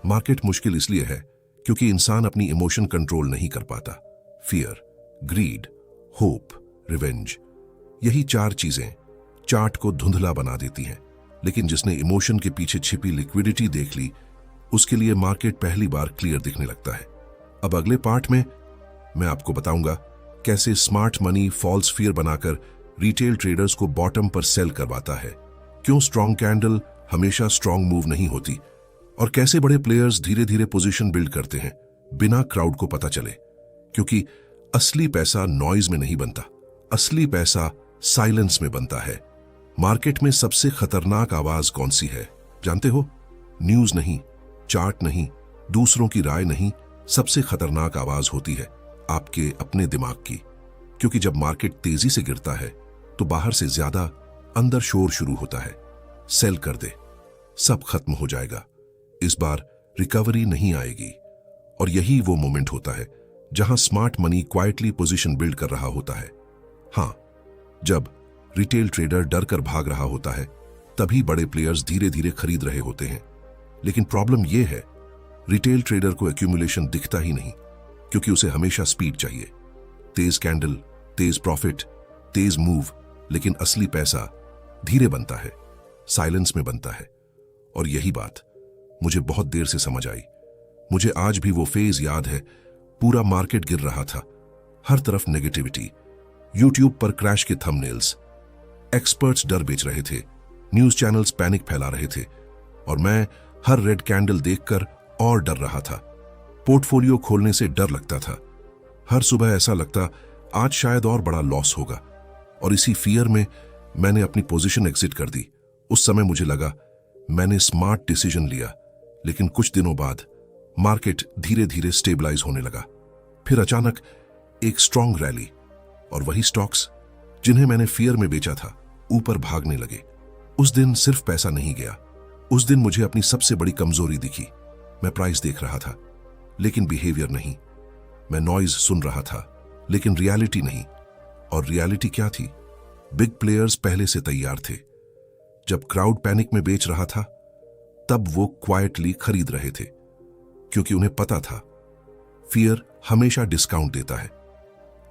मार्केट मुश्किल इसलिए है क्योंकि इंसान अपनी इमोशन कंट्रोल नहीं कर पाता। फियर, ग्रीड, होप, रिवेंज, यही चार चीजें चार्ट को धुंधला बना देती हैं। लेकिन जिसने इमोशन के पीछे छिपी लिक्विडिटी देख ली, उसके लिए मार्केट पहली बार क्लियर दिखने लगता है। अब अगले पार्ट में मैं आपको बताऊंगा कैसे स्मार्ट मनी फॉल्स फियर बनाकर रिटेल ट्रेडर्स को बॉटम पर सेल करवाता है, क्यों स्ट्रॉन्ग कैंडल हमेशा स्ट्रॉन्ग मूव नहीं होती, और कैसे बड़े प्लेयर्स धीरे धीरे पोजीशन बिल्ड करते हैं बिना क्राउड को पता चले। क्योंकि असली पैसा नॉइज में नहीं बनता, असली पैसा साइलेंस में बनता है। मार्केट में सबसे खतरनाक आवाज कौन सी है जानते हो? न्यूज नहीं, चार्ट नहीं, दूसरों की राय नहीं, सबसे खतरनाक आवाज होती है आपके अपने दिमाग की। क्योंकि जब मार्केट तेजी से गिरता है तो बाहर से ज्यादा अंदर शोर शुरू होता है, सेल कर दे, सब खत्म हो जाएगा, इस बार रिकवरी नहीं आएगी। और यही वो मोमेंट होता है जहां smart money quietly position build कर रहा होता है। हां, जब रिटेल ट्रेडर डर कर भाग रहा होता है तभी बड़े प्लेयर्स धीरे धीरे खरीद रहे होते हैं। लेकिन प्रॉब्लम यह है, रिटेल ट्रेडर को एक्यूमुलेशन दिखता ही नहीं, क्योंकि उसे हमेशा स्पीड चाहिए, तेज कैंडल, तेज प्रॉफिट, तेज मूव। लेकिन असली पैसा धीरे बनता है, साइलेंस में बनता है। और यही बात मुझे बहुत देर से समझ आई। मुझे आज भी वो फेज याद है, पूरा मार्केट गिर रहा था, हर तरफ नेगेटिविटी, यूट्यूब पर क्रैश के थंबनेल्स, एक्सपर्ट्स डर बेच रहे थे, न्यूज चैनल्स पैनिक फैला रहे थे, और मैं हर रेड कैंडल देखकर और डर रहा था। पोर्टफोलियो खोलने से डर लगता था, हर सुबह ऐसा लगता आज शायद और बड़ा लॉस होगा, और इसी फियर में मैंने अपनी पोजीशन एग्जिट कर दी। उस समय मुझे लगा मैंने स्मार्ट डिसीजन लिया, लेकिन कुछ दिनों बाद मार्केट धीरे धीरे स्टेबलाइज होने लगा। फिर अचानक एक स्ट्रॉन्ग रैली, और वही स्टॉक्स जिन्हें मैंने फियर में बेचा था ऊपर भागने लगे। उस दिन सिर्फ पैसा नहीं गया, उस दिन मुझे अपनी सबसे बड़ी कमजोरी दिखी। मैं प्राइस देख रहा था लेकिन बिहेवियर नहीं, मैं नॉइज सुन रहा था लेकिन रियलिटी नहीं। और रियलिटी क्या थी? बिग प्लेयर्स पहले से तैयार थे। जब क्राउड पैनिक में बेच रहा था तब वो क्वाइटली खरीद रहे थे, क्योंकि उन्हें पता था फियर हमेशा डिस्काउंट देता है।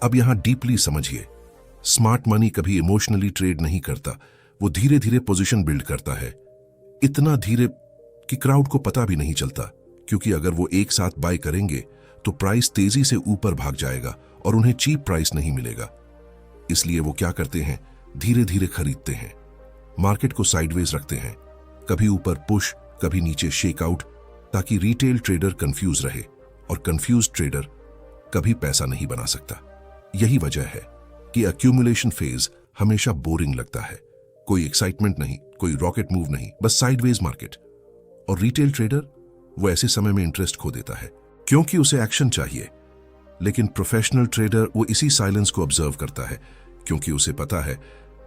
अब यहां डीपली समझिए, स्मार्ट मनी कभी इमोशनली ट्रेड नहीं करता, वो धीरे धीरे पोजीशन बिल्ड करता है, इतना धीरे कि क्राउड को पता भी नहीं चलता। क्योंकि अगर वो एक साथ बाय करेंगे तो प्राइस तेजी से ऊपर भाग जाएगा और उन्हें चीप प्राइस नहीं मिलेगा। इसलिए वो क्या करते हैं, धीरे धीरे खरीदते हैं, मार्केट को साइडवेज रखते हैं, कभी ऊपर पुश, कभी नीचे शेकआउट, ताकि रिटेल ट्रेडर कंफ्यूज रहे, और कंफ्यूज ट्रेडर कभी पैसा नहीं बना सकता। यही वजह है कि एक्यूमुलेशन फेज हमेशा बोरिंग लगता है, कोई एक्साइटमेंट नहीं, कोई रॉकेट मूव नहीं, बस साइडवेज मार्केट। और रिटेल ट्रेडर, वो ऐसे समय में इंटरेस्ट खो देता है क्योंकि उसे एक्शन चाहिए। लेकिन प्रोफेशनल ट्रेडर वो इसी साइलेंस को ऑब्जर्व करता है क्योंकि उसे पता है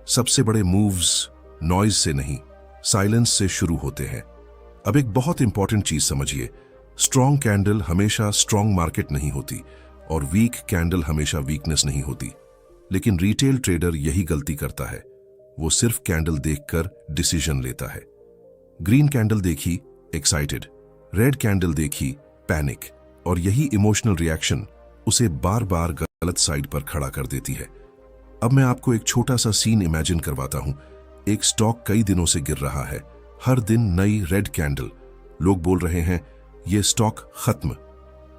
सबसे बड़े मूव्स नॉइज से नहीं, साइलेंस से शुरू होते हैं। अब एक बहुत इंपॉर्टेंट चीज समझिए, स्ट्रॉन्ग कैंडल हमेशा स्ट्रॉन्ग मार्केट नहीं होती और वीक कैंडल हमेशा वीकनेस नहीं होती। लेकिन रिटेल ट्रेडर यही गलती करता है, वो सिर्फ कैंडल देखकर डिसीजन लेता है। ग्रीन कैंडल देखी एक्साइटेड, रेड कैंडल देखी पैनिक, और यही इमोशनल रिएक्शन उसे बार बार गलत साइड पर खड़ा कर देती है। अब मैं आपको एक छोटा सा सीन इमेजिन करवाता हूं। एक स्टॉक कई दिनों से गिर रहा है, हर दिन नई रेड कैंडल, लोग बोल रहे हैं ये स्टॉक खत्म,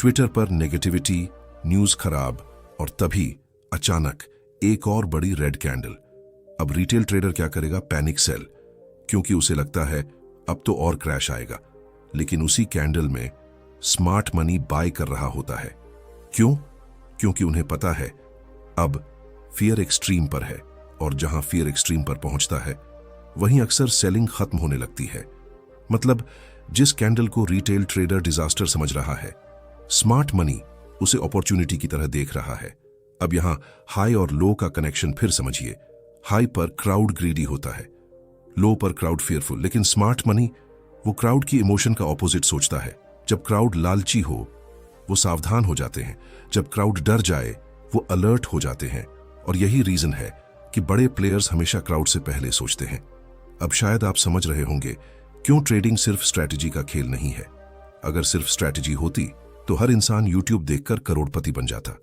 ट्विटर पर नेगेटिविटी, न्यूज खराब, और तभी अचानक एक और बड़ी रेड कैंडल। अब रिटेल ट्रेडर क्या करेगा? पैनिक सेल, क्योंकि उसे लगता है अब तो और क्रैश आएगा। लेकिन उसी कैंडल में स्मार्ट मनी बाय कर रहा होता है। क्यों? क्योंकि उन्हें पता है अब फियर एक्सट्रीम पर है, और जहां फियर एक्सट्रीम पर पहुंचता है वहीं अक्सर सेलिंग खत्म होने लगती है। मतलब जिस कैंडल को रिटेल ट्रेडर डिजास्टर समझ रहा है, स्मार्ट मनी उसे अपॉर्चुनिटी की तरह देख रहा है। अब यहां हाई और लो का कनेक्शन फिर समझिए। हाई पर क्राउड ग्रीडी होता है, लो पर क्राउड फियरफुल। लेकिन स्मार्ट मनी वो क्राउड की इमोशन का ऑपोजिट सोचता है। जब क्राउड लालची हो वो सावधान हो जाते हैं, जब क्राउड डर जाए वो अलर्ट हो जाते हैं। और यही रीजन है कि बड़े प्लेयर्स हमेशा क्राउड से पहले सोचते हैं। अब शायद आप समझ रहे होंगे क्यों ट्रेडिंग सिर्फ स्ट्रैटेजी का खेल नहीं है। अगर सिर्फ स्ट्रैटेजी होती तो हर इंसान यूट्यूब देखकर करोड़पति बन जाता।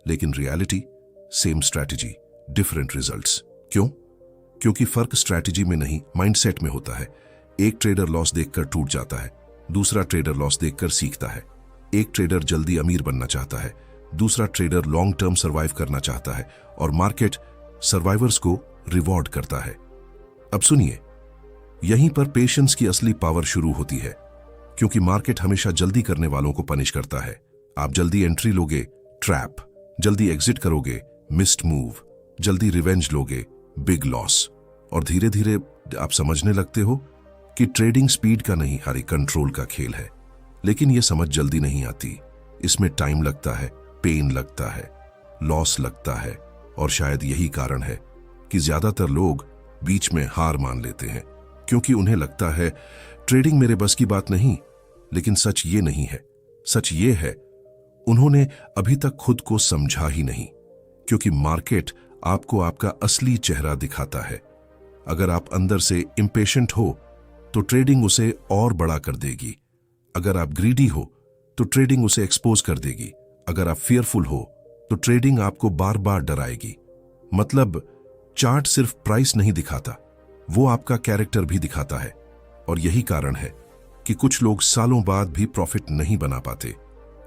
लेकिन reality, same strategy, different results. क्यों? क्योंकि फर्क स्ट्रैटेजी में नहीं, माइंडसेट में होता है। एक ट्रेडर लॉस देखकर टूट जाता है, दूसरा ट्रेडर लॉस देखकर सीखता है। एक ट्रेडर जल्दी अमीर बनना चाहता है, दूसरा ट्रेडर लॉन्ग टर्म सर्वाइव करना चाहता है, और मार्केट सर्वाइवर्स को रिवॉर्ड करता है। अब सुनिए, यहीं पर पेशेंस की असली पावर शुरू होती है, क्योंकि मार्केट हमेशा जल्दी करने वालों को पनिश करता है। आप जल्दी एंट्री लोगे, ट्रैप, जल्दी एग्जिट करोगे, मिस्ड मूव, जल्दी रिवेंज लोगे, बिग लॉस। और धीरे धीरे आप समझने लगते हो कि ट्रेडिंग स्पीड का नहीं, हरी कंट्रोल का खेल है। लेकिन यह समझ जल्दी नहीं आती, इसमें टाइम लगता है, पेन लगता है, लॉस लगता है। और शायद यही कारण है कि ज्यादातर लोग बीच में हार मान लेते हैं, क्योंकि उन्हें लगता है ट्रेडिंग मेरे बस की बात नहीं। लेकिन सच ये नहीं है। सच ये है उन्होंने अभी तक खुद को समझा ही नहीं, क्योंकि मार्केट आपको आपका असली चेहरा दिखाता है। अगर आप अंदर से इंपेशेंट हो तो ट्रेडिंग उसे और बड़ा कर देगी। अगर आप ग्रीडी हो तो ट्रेडिंग उसे एक्सपोज कर देगी। अगर आप फियरफुल हो तो ट्रेडिंग आपको बार बार डराएगी। मतलब चार्ट सिर्फ प्राइस नहीं दिखाता, वो आपका कैरेक्टर भी दिखाता है। और यही कारण है कि कुछ लोग सालों बाद भी प्रॉफिट नहीं बना पाते,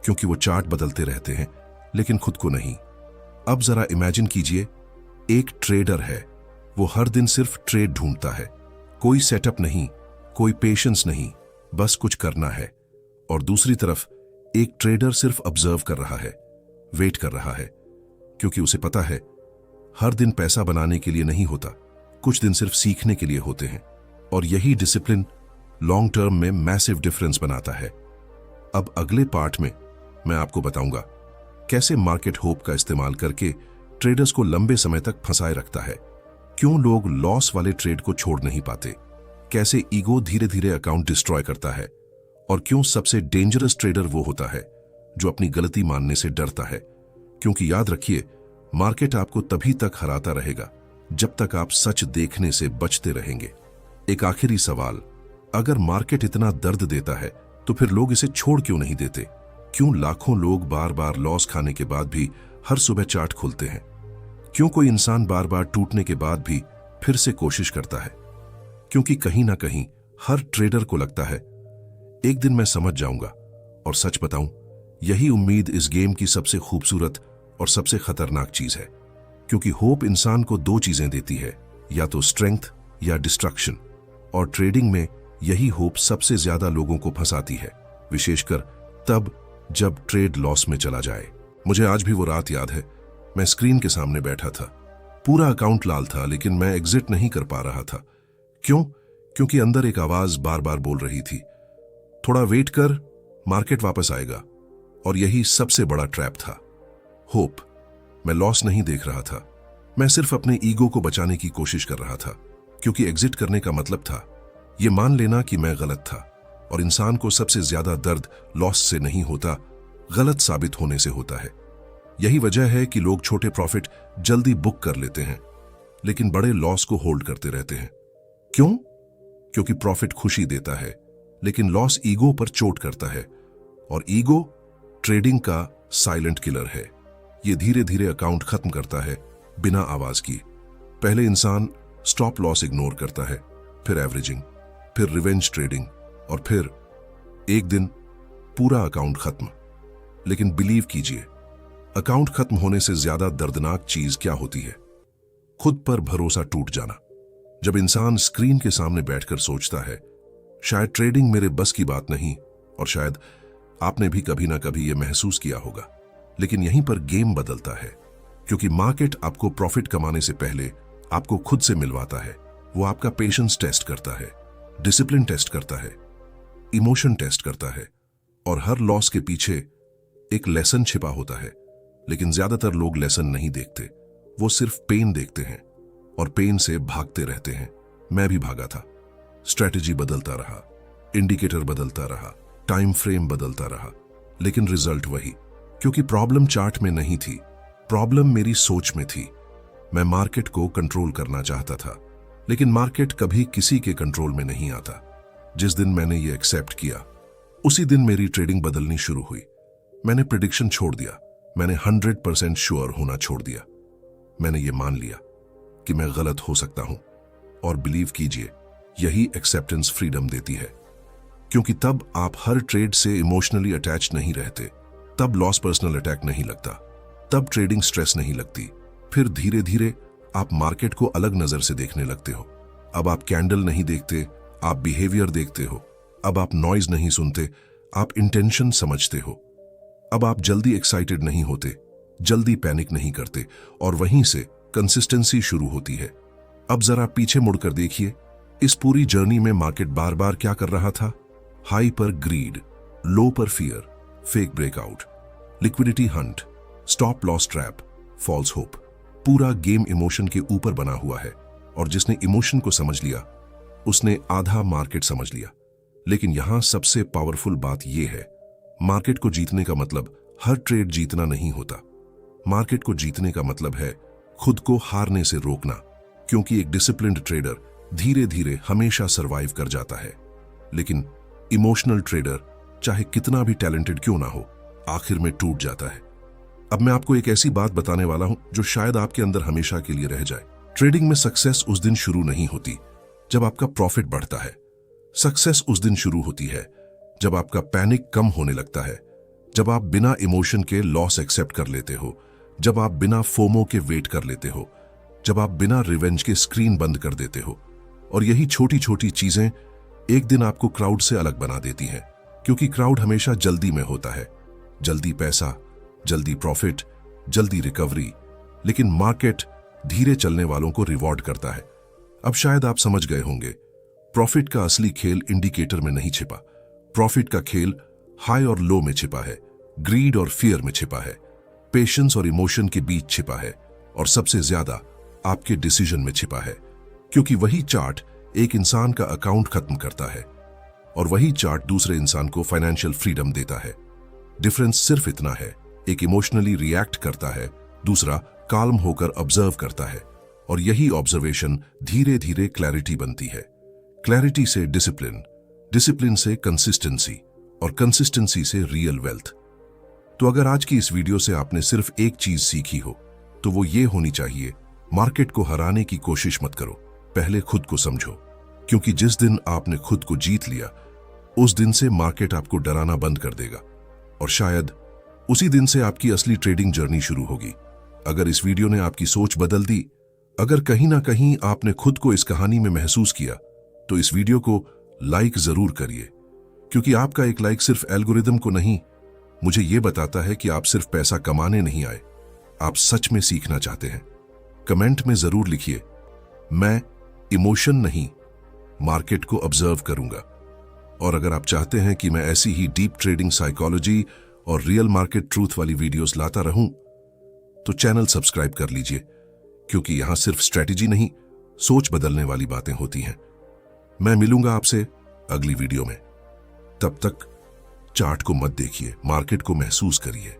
क्योंकि वो चार्ट बदलते रहते हैं लेकिन खुद को नहीं। अब जरा इमेजिन कीजिए, एक ट्रेडर है, वो हर दिन सिर्फ ट्रेड ढूंढता है, कोई सेटअप नहीं, कोई पेशेंस नहीं, बस कुछ करना है। और दूसरी तरफ एक ट्रेडर सिर्फ ऑब्जर्व कर रहा है, वेट कर रहा है, क्योंकि उसे पता है हर दिन पैसा बनाने के लिए नहीं होता, कुछ दिन सिर्फ सीखने के लिए होते हैं। और यही डिसिप्लिन लॉन्ग टर्म में मैसिव डिफरेंस बनाता है। अब अगले पार्ट में मैं आपको बताऊंगा कैसे मार्केट होप का इस्तेमाल करके ट्रेडर्स को लंबे समय तक फंसाए रखता है, क्यों लोग लॉस वाले ट्रेड को छोड़ नहीं पाते, कैसे ईगो धीरे धीरे अकाउंट डिस्ट्रॉय करता है, और क्यों सबसे डेंजरस ट्रेडर वो होता है जो अपनी गलती मानने से डरता है। क्योंकि याद रखिए, मार्केट आपको तभी तक हराता रहेगा जब तक आप सच देखने से बचते रहेंगे। एक आखिरी सवाल, अगर मार्केट इतना दर्द देता है तो फिर लोग इसे छोड़ क्यों नहीं देते? क्यों लाखों लोग बार बार लॉस खाने के बाद भी हर सुबह चार्ट खोलते हैं? क्यों कोई इंसान बार बार टूटने के बाद भी फिर से कोशिश करता है? क्योंकि कहीं ना कहीं हर ट्रेडर को लगता है एक दिन मैं समझ जाऊंगा। और सच बताऊं, यही उम्मीद इस गेम की सबसे खूबसूरत और सबसे खतरनाक चीज है, क्योंकि होप इंसान को दो चीजें देती है, या तो स्ट्रेंथ या डिस्ट्रक्शन। और ट्रेडिंग में यही होप सबसे ज्यादा लोगों को फंसाती है, विशेषकर तब जब ट्रेड लॉस में चला जाए। मुझे आज भी वो रात याद है, मैं स्क्रीन के सामने बैठा था, पूरा अकाउंट लाल था, लेकिन मैं एग्जिट नहीं कर पा रहा था। क्यों? क्योंकि अंदर एक आवाज बार बार बोल रही थी, थोड़ा वेट कर, मार्केट वापस आएगा। और यही सबसे बड़ा ट्रैप था। होप। मैं लॉस नहीं देख रहा था, मैं सिर्फ अपने ईगो को बचाने की कोशिश कर रहा था, क्योंकि एग्जिट करने का मतलब था यह मान लेना कि मैं गलत था। और इंसान को सबसे ज्यादा दर्द लॉस से नहीं होता, गलत साबित होने से होता है। यही वजह है कि लोग छोटे प्रॉफिट जल्दी बुक कर लेते हैं, लेकिन बड़े लॉस को होल्ड करते रहते हैं। क्यों? क्योंकि प्रॉफिट खुशी देता है, लेकिन लॉस ईगो पर चोट करता है। और ईगो ट्रेडिंग का साइलेंट किलर है। यह धीरे धीरे अकाउंट खत्म करता है बिना आवाज की। पहले इंसान स्टॉप लॉस इग्नोर करता है, फिर एवरेजिंग, फिर रिवेंज ट्रेडिंग, और फिर एक दिन पूरा अकाउंट खत्म। लेकिन बिलीव कीजिए, अकाउंट खत्म होने से ज्यादा दर्दनाक चीज क्या होती है? खुद पर भरोसा टूट जाना। जब इंसान स्क्रीन के सामने बैठकर सोचता है, शायद ट्रेडिंग मेरे बस की बात नहीं, और शायद आपने भी कभी ना कभी यह महसूस किया होगा। लेकिन यहीं पर गेम बदलता है, क्योंकि मार्केट आपको प्रॉफिट कमाने से पहले आपको खुद से मिलवाता है। वो आपका पेशेंस टेस्ट करता है, डिसिप्लिन टेस्ट करता है, इमोशन टेस्ट करता है, और हर लॉस के पीछे एक लेसन छिपा होता है। लेकिन ज्यादातर लोग लेसन नहीं देखते, वो सिर्फ पेन देखते हैं और पेन से भागते रहते हैं। मैं भी भागा था। स्ट्रैटेजी बदलता रहा, इंडिकेटर बदलता रहा, टाइम फ्रेम बदलता रहा, लेकिन रिजल्ट वही। क्योंकि प्रॉब्लम चार्ट में नहीं थी, प्रॉब्लम मेरी सोच में थी। मैं मार्केट को कंट्रोल करना चाहता था, लेकिन मार्केट कभी किसी के कंट्रोल में नहीं आता। जिस दिन मैंने ये एक्सेप्ट किया, उसी दिन मेरी ट्रेडिंग बदलनी शुरू हुई। मैंने प्रेडिक्शन छोड़ दिया, मैंने 100% श्योर होना छोड़ दिया। मैंने ये मान लिया कि मैं गलत हो सकता हूं, और बिलीव कीजिए, यही एक्सेप्टेंस फ्रीडम देती है। क्योंकि तब आप हर ट्रेड से इमोशनली अटैच नहीं रहते, तब लॉस पर्सनल अटैक नहीं लगता, तब ट्रेडिंग स्ट्रेस नहीं लगती। फिर धीरे धीरे आप मार्केट को अलग नजर से देखने लगते हो। अब आप कैंडल नहीं देखते, आप बिहेवियर देखते हो। अब आप नॉइज नहीं सुनते, आप इंटेंशन समझते हो। अब आप जल्दी एक्साइटेड नहीं होते, जल्दी पैनिक नहीं करते, और वहीं से कंसिस्टेंसी शुरू होती है। अब जरा पीछे मुड़कर देखिए, इस पूरी जर्नी में मार्केट बार बार क्या कर रहा था? हाई पर ग्रीड, लो पर fear, fake breakout, liquidity hunt, stop loss trap, false hope. पूरा गेम इमोशन के ऊपर बना हुआ है, और जिसने इमोशन को समझ लिया उसने आधा मार्केट समझ लिया। लेकिन यहां सबसे पावरफुल बात यह है, मार्केट को जीतने का मतलब हर ट्रेड जीतना नहीं होता। मार्केट को जीतने का मतलब है खुद को हारने से रोकना, क्योंकि एक डिसिप्लिन्ड ट्रेडर धीरे धीरे हमेशा सरवाइव कर जाता है, लेकिन इमोशनल ट्रेडर चाहे कितना भी टैलेंटेड क्यों ना हो, आखिर में टूट जाता है। अब मैं आपको एक ऐसी बात बताने वाला हूं जो शायद आपके अंदर हमेशा के लिए रह जाए। ट्रेडिंग में सक्सेस उस दिन शुरू नहीं होती जब आपका प्रॉफिट बढ़ता है। सक्सेस उस दिन शुरू होती है जब आपका पैनिक कम होने लगता है, जब आप बिना इमोशन के लॉस एक्सेप्ट कर लेते हो, जब आप बिना फोमो के वेट कर लेते हो, जब आप बिना रिवेंज के स्क्रीन बंद कर देते हो। और यही छोटी छोटी चीजें एक दिन आपको क्राउड से अलग बना देती हैं, क्योंकि क्राउड हमेशा जल्दी में होता है। जल्दी पैसा, जल्दी प्रॉफिट, जल्दी रिकवरी। लेकिन मार्केट धीरे चलने वालों को रिवॉर्ड करता है। अब शायद आप समझ गए होंगे, प्रॉफिट का असली खेल इंडिकेटर में नहीं छिपा। प्रॉफिट का खेल हाई और लो में छिपा है, ग्रीड और फियर में छिपा है, पेशेंस और इमोशन के बीच छिपा है, और सबसे ज्यादा आपके डिसीजन में छिपा है। क्योंकि वही चार्ट एक इंसान का अकाउंट खत्म करता है, और वही चार्ट दूसरे इंसान को फाइनेंशियल फ्रीडम देता है। डिफरेंस सिर्फ इतना है, एक इमोशनली रिएक्ट करता है, दूसरा काल्म होकर ऑब्जर्व करता है। और यही ऑब्जर्वेशन धीरे धीरे क्लैरिटी बनती है। क्लैरिटी से डिसिप्लिन, डिसिप्लिन से कंसिस्टेंसी, और कंसिस्टेंसी से रियल वेल्थ। तो अगर आज की इस वीडियो से आपने सिर्फ एक चीज सीखी हो, तो वो ये होनी चाहिए, मार्केट को हराने की कोशिश मत करो, पहले खुद को समझो। क्योंकि जिस दिन आपने खुद को जीत लिया, उस दिन से मार्केट आपको डराना बंद कर देगा, और शायद उसी दिन से आपकी असली ट्रेडिंग जर्नी शुरू होगी। अगर इस वीडियो ने आपकी सोच बदल दी, अगर कहीं ना कहीं आपने खुद को इस कहानी में महसूस किया, तो इस वीडियो को लाइक जरूर करिए। क्योंकि आपका एक लाइक सिर्फ एल्गोरिदम को नहीं, मुझे यह बताता है कि आप सिर्फ पैसा कमाने नहीं आए, आप सच में सीखना चाहते हैं। कमेंट में जरूर लिखिए, मैं इमोशन नहीं, मार्केट को ऑब्जर्व करूंगा। और अगर आप चाहते हैं कि मैं ऐसी ही डीप ट्रेडिंग साइकोलॉजी और रियल मार्केट ट्रूथ वाली वीडियोस लाता रहूं, तो चैनल सब्सक्राइब कर लीजिए, क्योंकि यहां सिर्फ स्ट्रेटेजी नहीं, सोच बदलने वाली बातें होती हैं। मैं मिलूंगा आपसे अगली वीडियो में। तब तक चार्ट को मत देखिए, मार्केट को महसूस करिए।